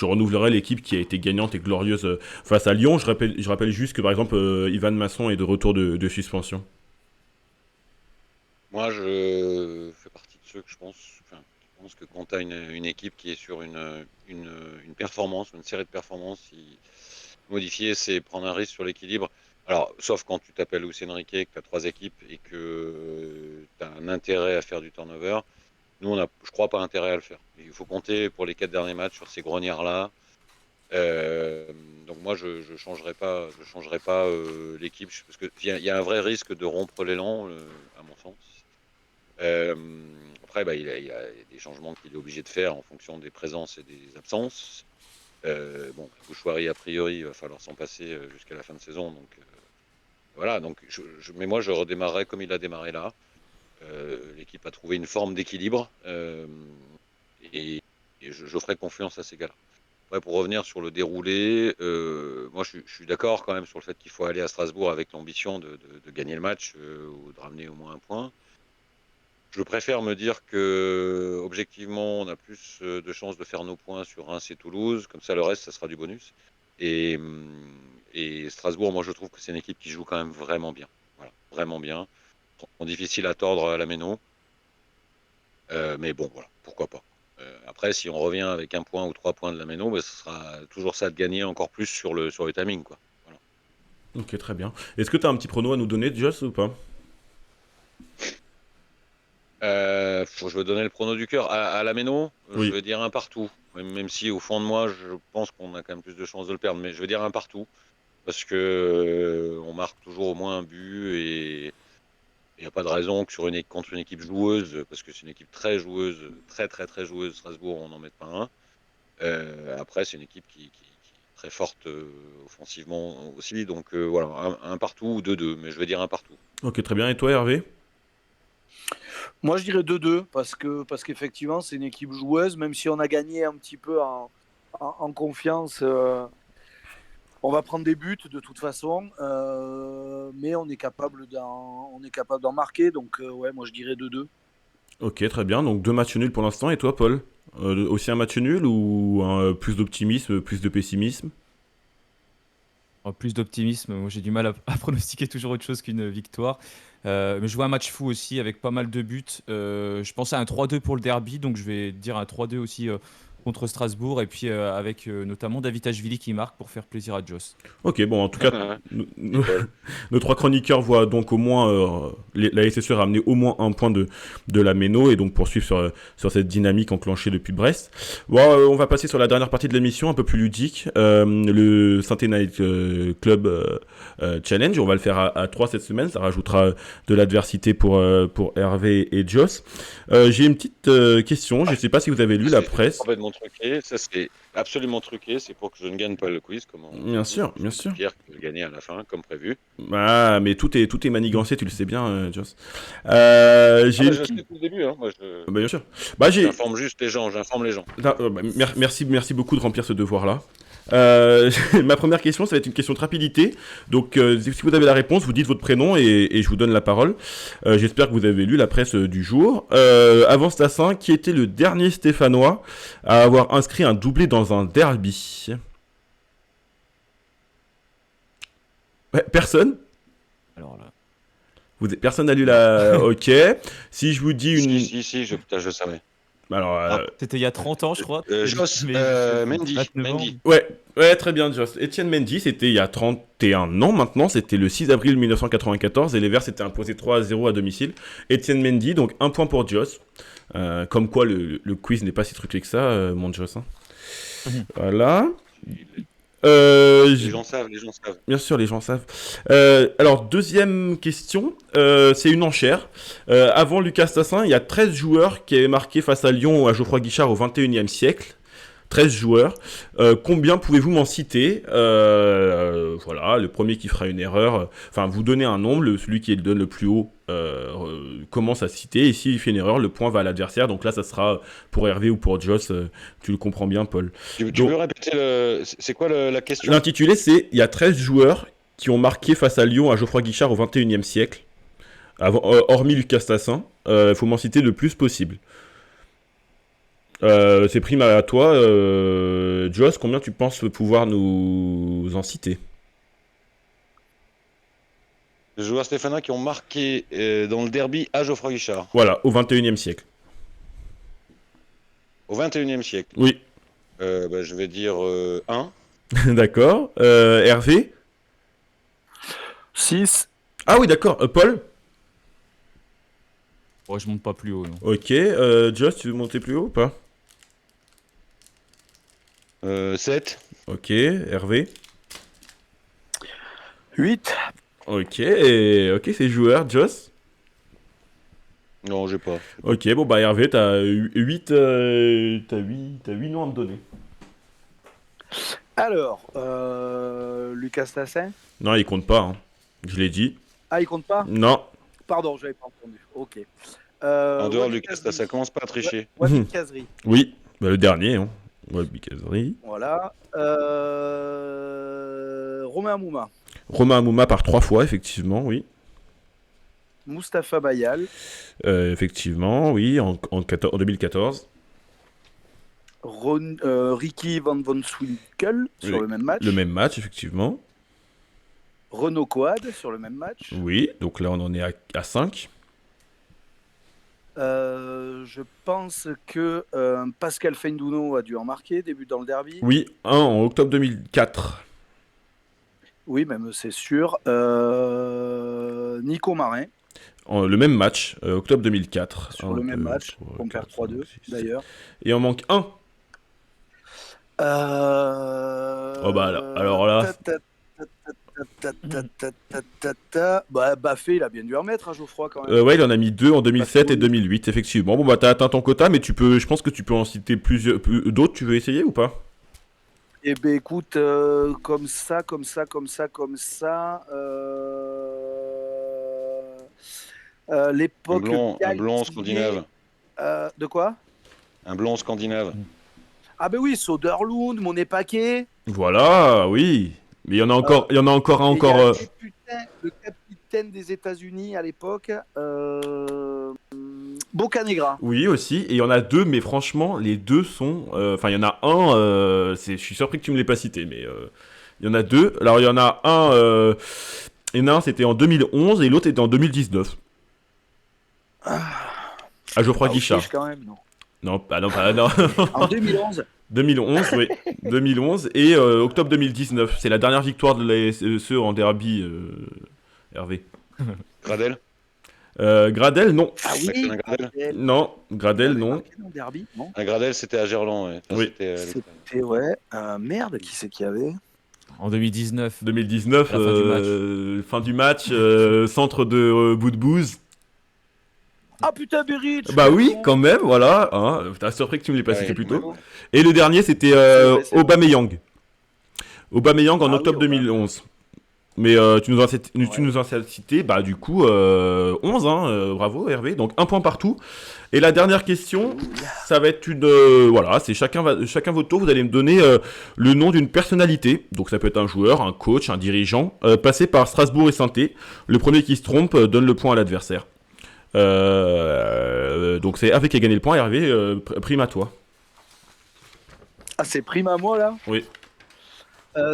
Speaker 1: renouvellerais l'équipe qui a été gagnante et glorieuse face à Lyon? Je rappelle juste que par exemple, Ivan Masson est de retour de suspension.
Speaker 2: Moi, je fais partie de ceux que je pense que quand tu as une équipe qui est sur une performance, une série de performances, modifier, c'est prendre un risque sur l'équilibre. Alors, sauf quand tu t'appelles Luis Enrique, que tu as 3 équipes et que tu as un intérêt à faire du turnover. Nous, je crois, pas intérêt à le faire. Il faut compter pour les 4 derniers matchs sur ces grognards-là. Euh, donc moi, je changerai pas l'équipe, parce qu'il y a un vrai risque de rompre l'élan, à mon sens. Euh, Après, il y a des changements qu'il est obligé de faire en fonction des présences et des absences. Bon, Bouchoirie, a priori, il va falloir s'en passer jusqu'à la fin de saison. Donc voilà. Donc, mais moi, je redémarrerai comme il a démarré là. L'équipe a trouvé une forme d'équilibre, et, je ferai confiance à ces gars-là. Après, pour revenir sur le déroulé, moi, je suis d'accord quand même sur le fait qu'il faut aller à Strasbourg avec l'ambition de gagner le match, ou de ramener au moins un point. Je préfère me dire que, objectivement, on a plus de chances de faire nos points sur Reims et Toulouse. Comme ça, le reste, ça sera du bonus. Et, et Strasbourg, moi, je trouve que c'est une équipe qui joue quand même vraiment bien. Voilà, vraiment bien. Sont difficile à tordre à la Méno. Mais bon, voilà, pourquoi pas. Après, si on revient avec 1 point ou 3 points de la Méno, ce sera toujours ça de gagner encore plus sur le timing, quoi. Voilà.
Speaker 1: Ok, très bien. Est-ce que tu as un petit prono à nous donner, Joss, ou pas?
Speaker 2: Je veux donner le prono du cœur. À la Méno, je
Speaker 1: Oui.
Speaker 2: veux dire un partout. Même si au fond de moi, je pense qu'on a quand même plus de chances de le perdre. Mais je veux dire un partout. Parce que on marque toujours au moins un but. Et il n'y a pas de raison que contre une équipe joueuse, parce que c'est une équipe très joueuse, très très très joueuse, Strasbourg, on n'en mette pas un. Après, c'est une équipe qui est très forte offensivement aussi. Donc voilà, un partout ou 2-2. Mais je veux dire un partout.
Speaker 1: Ok, très bien. Et toi, Hervé?
Speaker 3: Moi je dirais 2-2, parce qu'effectivement c'est une équipe joueuse, même si on a gagné un petit peu en confiance. On va prendre des buts de toute façon, mais on est capable d'en marquer, donc ouais, moi je dirais 2-2.
Speaker 1: Ok, très bien. Donc deux matchs nuls pour l'instant. Et toi, Paul? Aussi un match nul, ou plus d'optimisme, plus de pessimisme?
Speaker 4: Plus d'optimisme, moi j'ai du mal à pronostiquer toujours autre chose qu'une victoire. Mais je vois un match fou aussi avec pas mal de buts. Je pensais à un 3-2 pour le derby, donc je vais dire un 3-2 aussi contre Strasbourg, et puis avec notamment Davitashvili qui marque pour faire plaisir à Joss.
Speaker 1: Ok, bon, en tout cas, nos 3 chroniqueurs voient donc au moins la SSE ramener au moins un point de la Méno et donc poursuivre sur cette dynamique enclenchée depuis Brest. Bon, on va passer sur la dernière partie de l'émission, un peu plus ludique, le Saint-Étienne Night Club Challenge. On va le faire à 3 cette semaine, ça rajoutera de l'adversité pour Hervé et Joss. J'ai une petite question, je ne sais pas si vous avez lu la presse.
Speaker 2: C'est complètement truqué, ça c'est absolument truqué, c'est pour que je ne gagne pas le quiz.
Speaker 1: Bien sûr.
Speaker 2: Pierre qui veut gagner à la fin, comme prévu.
Speaker 1: Ah, mais tout est manigancé, tu le sais bien, Joss.
Speaker 2: Je sais depuis le début, hein. Moi,
Speaker 1: bien sûr.
Speaker 2: j'informe juste les gens, j'informe les gens.
Speaker 1: Merci beaucoup de remplir ce devoir-là. Ma première question, ça va être une question de rapidité. Donc, si vous avez la réponse, vous dites votre prénom et je vous donne la parole. J'espère que vous avez lu la presse du jour. Avant Stassin, qui était le dernier Stéphanois à avoir inscrit un doublé dans un derby? Ouais, personne?
Speaker 4: Alors là.
Speaker 1: Personne n'a lu la... Ok. Si je vous dis une...
Speaker 2: Si, je savais.
Speaker 1: Alors,
Speaker 4: c'était il y a 30 ans, je crois.
Speaker 2: Joss, Mendy.
Speaker 1: Ouais, très bien, Joss. Étienne Mendy, c'était il y a 31 ans maintenant, c'était le 6 avril 1994, et les Verts s'étaient imposés 3-0 à domicile. Étienne Mendy, donc un point pour Joss. Comme quoi, le quiz n'est pas si truqué que ça, mon Joss. Hein. Voilà.
Speaker 2: Les gens savent.
Speaker 1: Bien sûr, les gens savent. Alors, deuxième question, c'est une enchère. Avant Lucas Stassin, il y a 13 joueurs qui avaient marqué face à Lyon ou à Geoffroy Guichard au 21e siècle. 13 joueurs. Combien pouvez-vous m'en citer? Voilà, le premier qui fera une erreur, enfin, vous donnez un nombre, celui qui le donne le plus haut commence à citer, et s'il fait une erreur, le point va à l'adversaire. Donc là, ça sera pour Hervé ou pour Joss, tu le comprends bien, Paul.
Speaker 2: Tu veux répéter c'est quoi la question?
Speaker 1: L'intitulé, c'est il y a 13 joueurs qui ont marqué face à Lyon à Geoffroy Guichard au 21e siècle, hormis Lucas Stassin. Il faut m'en citer le plus possible. C'est prime à toi, Joss, combien tu penses pouvoir nous en citer?
Speaker 2: Les joueurs stéphanois qui ont marqué dans le derby à Geoffroy Guichard.
Speaker 1: Voilà, au 21e siècle.
Speaker 2: Au 21e siècle?
Speaker 1: Oui.
Speaker 2: Je vais dire 1.
Speaker 1: D'accord. Hervé?
Speaker 3: 6.
Speaker 1: Ah oui, d'accord. Paul?
Speaker 4: Ouais, je monte pas plus haut. Non.
Speaker 1: Ok. Joss, tu veux monter plus haut ou pas?
Speaker 2: 7.
Speaker 1: Ok. Hervé?
Speaker 3: 8.
Speaker 1: Ok, c'est joueur. Joss?
Speaker 2: Non, j'ai pas.
Speaker 1: Ok, bon bah Hervé, t'as 8 noms à me donner.
Speaker 3: Alors, Lucas Stassin?
Speaker 1: Non, il compte pas, hein. Je l'ai dit.
Speaker 3: Ah, il compte pas?
Speaker 1: Non.
Speaker 3: Pardon, j'avais pas entendu. Ok.
Speaker 2: En dehors, Lucas Stassin, ça commence pas à tricher.
Speaker 3: Wabit Kazri.
Speaker 1: Oui, bah, le dernier, hein. Wabit Kazri.
Speaker 3: Voilà. Romain Amouma.
Speaker 1: Romain Amouma par 3 fois, effectivement, oui.
Speaker 3: Mustapha Bayal.
Speaker 1: Effectivement, oui, en 2014.
Speaker 3: Ricky Van Swinkel sur le même match.
Speaker 1: Le même match, effectivement.
Speaker 3: Renaud Coad sur le même match.
Speaker 1: Oui, donc là on en est à 5.
Speaker 3: Je pense que Pascal Feindouno a dû en marquer, début dans le derby.
Speaker 1: Oui, un en octobre 2004.
Speaker 3: Oui, même c'est sûr. Nico Marin.
Speaker 1: Le même match, octobre 2004.
Speaker 3: Sur le même match, on perd 3-2 d'ailleurs.
Speaker 1: Et on manque un. Oh bah alors là.
Speaker 3: Baffé, il a bien dû en mettre, hein, Geoffroy, quand même.
Speaker 1: Ouais, il en a mis 2 en 2007 et 2008, effectivement. Bon, bah, t'as atteint ton quota, mais je pense que tu peux en citer d'autres. Tu veux essayer ou pas?
Speaker 3: Eh ben, écoute, comme ça. L'époque.
Speaker 2: Un blond scandinave.
Speaker 3: De quoi?
Speaker 2: Un blond scandinave.
Speaker 3: Ah, ben oui, Soderlund, Monet Paquet.
Speaker 1: Voilà, oui. Mais il y en a encore,
Speaker 3: Le capitaine des États-Unis à l'époque, Bocanegra.
Speaker 1: Oui, aussi. Et il y en a 2, mais franchement, les 2 sont. Enfin, il y en a un. Je suis surpris que tu me l'aies pas cité, mais il y en a 2. Alors, il y en a un. Il y en a un, c'était en 2011 et l'autre était en 2019. À Geoffroy Guichard.
Speaker 3: Quand même, non.
Speaker 1: Non, pas non.
Speaker 3: En 2011.
Speaker 1: 2011, oui. 2011 et octobre 2019. C'est la dernière victoire de la SSE en derby, Hervé.
Speaker 2: Gradel.
Speaker 1: Gradel, non.
Speaker 3: Ah oui,
Speaker 2: Maxime Gradel.
Speaker 1: Non.
Speaker 3: il
Speaker 1: Gradel,
Speaker 3: avait
Speaker 1: non.
Speaker 3: marqué dans le derby, non?
Speaker 2: Un Gradel, c'était à Gerland. Ouais. Ça,
Speaker 1: Oui.
Speaker 2: c'était,
Speaker 3: C'était, ouais. Merde, qui c'est qu'il y avait?
Speaker 4: En 2019.
Speaker 1: 2019,
Speaker 4: À la fin du match.
Speaker 1: fin du match, centre de bout de bouse.
Speaker 3: Ah putain, Beric!
Speaker 1: Bah oui,
Speaker 3: con.
Speaker 1: quand même, voilà. Hein, t'as surpris que tu me l'aies pas cité
Speaker 2: Ouais,
Speaker 1: plus
Speaker 3: Mais
Speaker 1: tôt.
Speaker 3: non.
Speaker 1: Et le dernier, c'était
Speaker 3: C'est vrai.
Speaker 1: Aubameyang. Aubameyang en
Speaker 3: Ah oui,
Speaker 1: octobre
Speaker 3: Aubameyang.
Speaker 1: 2011. Mais tu nous
Speaker 3: Ouais.
Speaker 1: as cité, bah du coup, 11, hein, bravo Hervé. Donc un point partout. Et la dernière question, ça va être une... voilà, c'est chacun votre tour, vous allez me donner le nom d'une personnalité. Donc ça peut être un joueur, un coach, un dirigeant, passé par Strasbourg et Saint-Étienne. Le premier qui se trompe donne le point à l'adversaire. Donc c'est Hervé qui a gagné le point. Hervé, prime à toi.
Speaker 3: Ah, c'est prime à moi, là?
Speaker 1: Oui.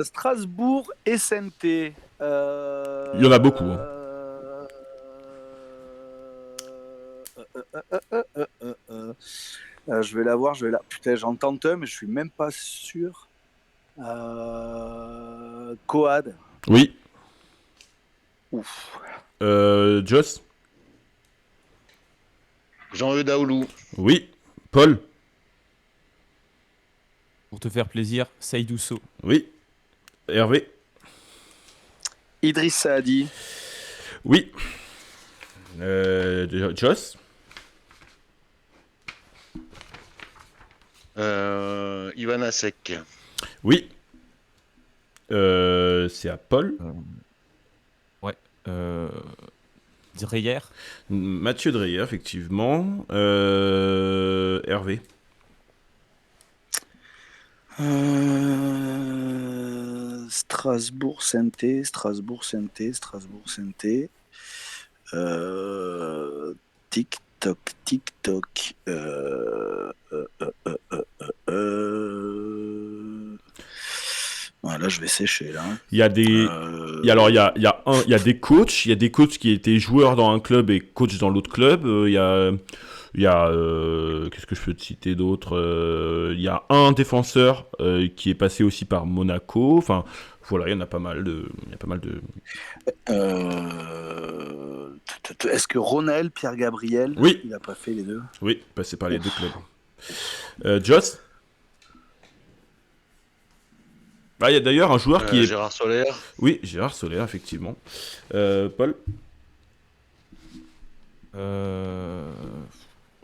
Speaker 3: Strasbourg, SNT.
Speaker 1: Il y en a beaucoup, hein.
Speaker 3: Je vais la voir, je vais la. Putain, j'en tente un, mais je suis même pas sûr. Coad.
Speaker 1: Oui.
Speaker 3: Ouf.
Speaker 1: Joss.
Speaker 2: Jean-Eudes Daoulou.
Speaker 1: Oui. Paul.
Speaker 4: Pour te faire plaisir, Saïdousso.
Speaker 1: Oui. Hervé.
Speaker 3: Idriss Saadi.
Speaker 1: Oui. Joss.
Speaker 2: Ivana Sek.
Speaker 1: Oui. C'est à Paul.
Speaker 4: Dreyer.
Speaker 1: Mathieu Dreyer, effectivement. Hervé.
Speaker 3: Strasbourg, Sainté, Strasbourg, Sainté, Strasbourg, Sainté. TikTok, TikTok. Ouais, là, je vais sécher, là.
Speaker 1: Il y a des... Alors, il y a des coachs. Il y a des coachs qui étaient joueurs dans un club et coachs dans l'autre club. Qu'est-ce que je peux te citer d'autre? Il y a un défenseur qui est passé aussi par Monaco. Enfin, voilà, il y en a pas mal de...
Speaker 3: Est-ce que Ronel, Pierre Gabriel,
Speaker 1: Oui.
Speaker 3: il a pas fait les deux?
Speaker 1: Oui, passé par les deux clubs. Joss. Ah, il y a d'ailleurs un joueur qui est...
Speaker 2: Gérard Soler.
Speaker 1: Oui, Gérard Soler, effectivement. Paul.
Speaker 4: Oh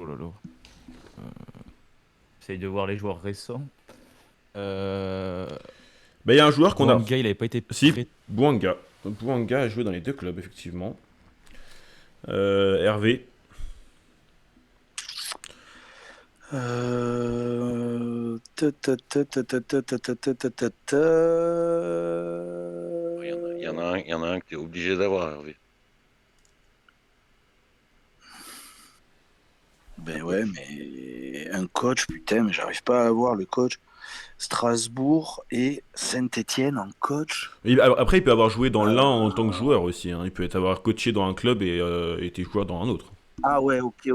Speaker 4: là là. J'essaye de voir les joueurs récents.
Speaker 1: Il y a un joueur qu'on a...
Speaker 4: Bouanga, il avait pas été
Speaker 1: Si,
Speaker 4: prêt.
Speaker 1: Bouanga. Bouanga a joué dans les deux clubs, effectivement. Hervé.
Speaker 2: Il y en a un que tu es obligé d'avoir, Hervé.
Speaker 3: Ben ouais, mais un coach, putain, mais j'arrive pas à avoir le coach. Strasbourg et Saint-Étienne en coach.
Speaker 1: Après, il peut avoir joué dans l'un en tant que joueur aussi. Hein. Il peut avoir coaché dans un club et été joueur dans un autre.
Speaker 3: Ah ouais, ok.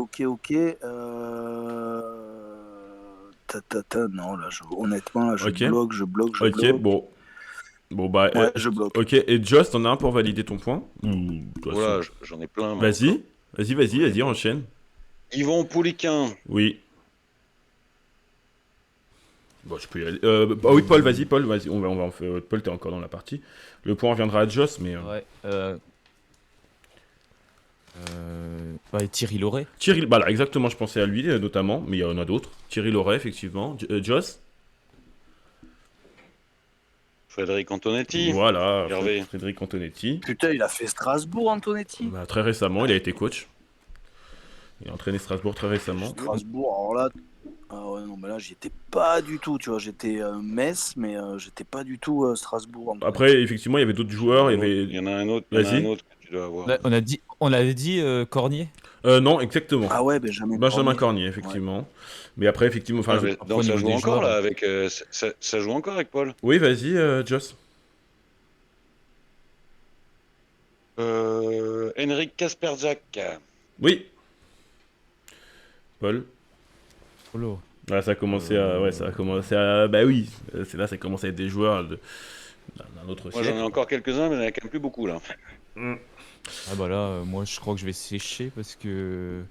Speaker 3: Non, là, honnêtement, là, je
Speaker 1: Ok.
Speaker 3: bloque.
Speaker 1: Ok, bon. Bon, bah.
Speaker 3: Ouais, je bloque.
Speaker 1: Ok, et Joss, t'en as un pour valider ton point? Ou, de toute
Speaker 2: Voilà,
Speaker 1: façon-
Speaker 2: j'en ai plein. moi.
Speaker 1: Vas-y, enchaîne.
Speaker 2: Yvon Pouliquin.
Speaker 1: Oui. Bon, je peux y aller. Oui, Paul, vas-y, on va en faire. Paul, t'es encore dans la partie. Le point reviendra à Joss, mais.
Speaker 4: Ouais. Thierry Loret.
Speaker 1: Thierry, bah là, exactement, je pensais à lui, notamment, mais il y en a d'autres. Thierry Loret, effectivement. Joss.
Speaker 2: Frédéric Antonetti.
Speaker 1: Voilà,
Speaker 2: Hervé.
Speaker 1: Frédéric Antonetti.
Speaker 3: Putain, il a fait Strasbourg, Antonetti.
Speaker 1: Bah, très récemment, il a été coach. Il a entraîné Strasbourg très récemment.
Speaker 3: Strasbourg, alors là. Ah ouais, non, mais là, j'y étais pas du tout, tu vois. J'étais Metz, mais j'étais pas du tout Strasbourg. Antonetti.
Speaker 1: Après, effectivement, il y avait d'autres joueurs.
Speaker 2: Il y en a un autre. Il y en a
Speaker 1: Vas-y.
Speaker 2: un autre que tu dois avoir.
Speaker 4: Là, on avait dit Cornier.
Speaker 1: Non, exactement.
Speaker 3: Ah ouais, Benjamin
Speaker 1: Benjamin Cornier, effectivement. Mais après, effectivement. Enfin,
Speaker 2: Ah, mais
Speaker 4: après,
Speaker 2: donc
Speaker 4: au
Speaker 2: ça
Speaker 4: niveau
Speaker 2: joue
Speaker 4: des
Speaker 2: encore
Speaker 4: joueurs,
Speaker 2: là avec. Ça joue encore avec Paul.
Speaker 1: Oui, vas-y, Joss.
Speaker 2: Henrik Kasperzak.
Speaker 1: Oui. Paul.
Speaker 4: Oh là.
Speaker 1: Ouais, ça a commencé à. Ouais, ça a commencé à. Bah oui, c'est là, ça commence à être des joueurs d'un autre
Speaker 2: Moi, j'en ai
Speaker 1: siècle.
Speaker 2: encore quelques-uns, mais il n'y en a quand même plus beaucoup là.
Speaker 1: Mm.
Speaker 4: Ah bah là, moi je crois que je vais sécher parce que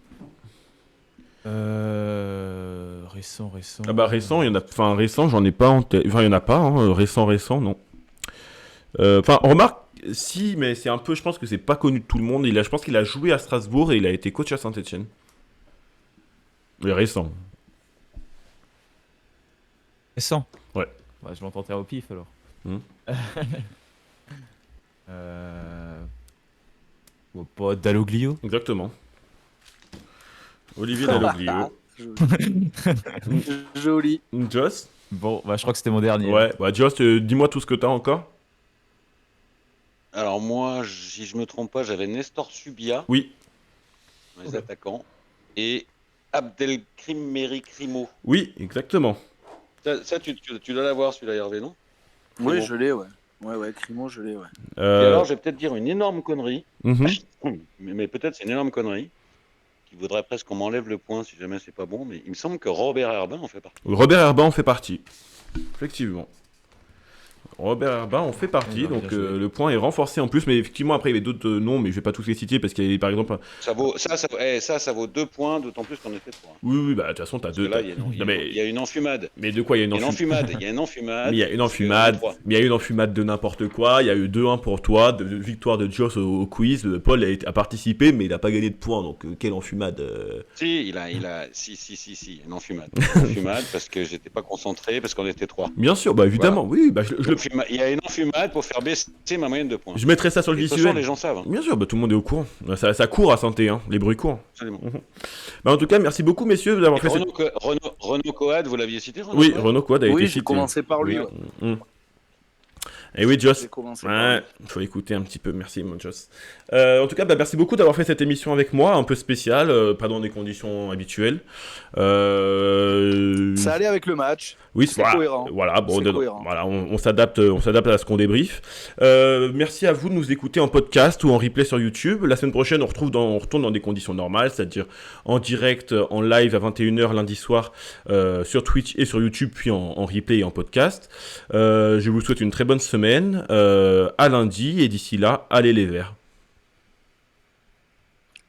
Speaker 4: récent.
Speaker 1: Ah bah récent, il y en a. Enfin, récent, j'en ai pas en tête. Enfin, il y en a pas, hein. Récent, non. Enfin, remarque, si, mais c'est un peu. Je pense que c'est pas connu de tout le monde. Je pense qu'il a joué à Strasbourg et il a été coach à Saint-Etienne. Mais récent.
Speaker 4: Récent.
Speaker 1: Ouais.
Speaker 4: Bah, je m'en tenterai au pif alors.
Speaker 1: Hmm.
Speaker 4: Pas Dalloglio.
Speaker 1: Exactement. Olivier
Speaker 3: Ah,
Speaker 1: Dalloglio.
Speaker 3: Joli.
Speaker 1: Joss.
Speaker 4: Bon, bah je crois que c'était mon dernier.
Speaker 1: Ouais, bah Joss, dis-moi tout ce que t'as encore.
Speaker 2: Alors moi, si je me trompe pas, j'avais Nestor Subia,
Speaker 1: Oui,
Speaker 2: les attaquants, et Abdelkrim Merikrimo.
Speaker 1: oui, exactement.
Speaker 2: Ça, tu dois l'avoir celui-là, Hervé, non?
Speaker 3: Oui,
Speaker 2: Crimo.
Speaker 3: je l'ai, ouais. Ouais, Crimo, je l'ai, ouais.
Speaker 2: Et alors, je vais peut-être dire une énorme connerie,
Speaker 1: mhm.
Speaker 2: mais peut-être c'est une énorme connerie, qui voudrait presque qu'on m'enlève le point si jamais c'est pas bon, mais il me semble que Robert Herbin en fait partie.
Speaker 1: Robert Herbin en fait partie. Effectivement. Robert Herbin en fait partie,
Speaker 4: Eh ben,
Speaker 1: donc
Speaker 4: bien joué.
Speaker 1: le point est renforcé en plus, mais effectivement après il y avait d'autres noms, mais je vais pas tous les citer parce qu'il y a par exemple.
Speaker 2: Ça vaut 2 points, d'autant plus qu'on était 3.
Speaker 1: Oui, bah de toute façon t'as
Speaker 2: Parce
Speaker 1: deux.
Speaker 2: que là, il y a une, il y
Speaker 1: Non,
Speaker 2: a une- il y a une enfumade.
Speaker 1: mais de quoi il y a une
Speaker 2: Il y a une
Speaker 1: enfumade?
Speaker 2: enfumade. Il y a une enfumade.
Speaker 1: Mais il y a une
Speaker 2: parce qu'on est
Speaker 1: enfumade,
Speaker 2: trois.
Speaker 1: mais il y a une enfumade de n'importe quoi. Il y a eu 2-1 pour toi, de victoire de Joss au quiz. Paul a participé, mais il n'a pas gagné de points, donc quelle enfumade.
Speaker 2: Si, si, une enfumade. Une enfumade parce que j'étais pas concentré, parce qu'on était 3.
Speaker 1: Bien sûr, bah évidemment, oui, bah
Speaker 2: Il y a une enfumade pour faire baisser ma moyenne de points.
Speaker 1: je mettrai ça sur le
Speaker 2: Et de toute façon,
Speaker 1: visuel.
Speaker 2: les gens savent. Hein.
Speaker 1: Bien sûr, bah, tout le monde est au courant. Ça court à Saint-Étienne, hein. Les bruits courent.
Speaker 2: Absolument.
Speaker 1: Bah, en tout cas, merci beaucoup, messieurs, d'avoir fait cette.
Speaker 2: Renaud Coad, vous l'aviez cité Renaud
Speaker 1: Oui,
Speaker 2: Coad
Speaker 1: Renaud Quad a été
Speaker 3: Oui,
Speaker 1: cité.
Speaker 3: j'ai commencé par lui.
Speaker 1: Oui.
Speaker 3: Ouais.
Speaker 1: Et oui, Joss.
Speaker 3: J'ai commencé par
Speaker 1: Ouais,
Speaker 3: lui.
Speaker 1: faut écouter un petit peu. Merci, mon Joss. En tout cas, bah, merci beaucoup d'avoir fait cette émission avec moi, un peu spéciale, pas dans des conditions habituelles.
Speaker 3: Ça allait avec le match.
Speaker 1: Oui,
Speaker 3: c'est
Speaker 1: voilà,
Speaker 3: cohérent.
Speaker 1: voilà, bon,
Speaker 3: C'est cohérent.
Speaker 1: voilà, on s'adapte à ce qu'on débriefe. Merci à vous de nous écouter en podcast ou en replay sur YouTube. La semaine prochaine, on retourne dans des conditions normales, c'est-à-dire en direct, en live à 21h lundi soir sur Twitch et sur YouTube, puis en replay et en podcast. Je vous souhaite une très bonne semaine. À lundi, et d'ici là, allez les Verts.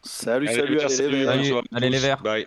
Speaker 3: Salut,
Speaker 2: Allez,
Speaker 3: salut, allez, les Verts.
Speaker 2: bonsoir à
Speaker 4: Allez, les
Speaker 2: tous.
Speaker 4: Verts.
Speaker 2: Bye.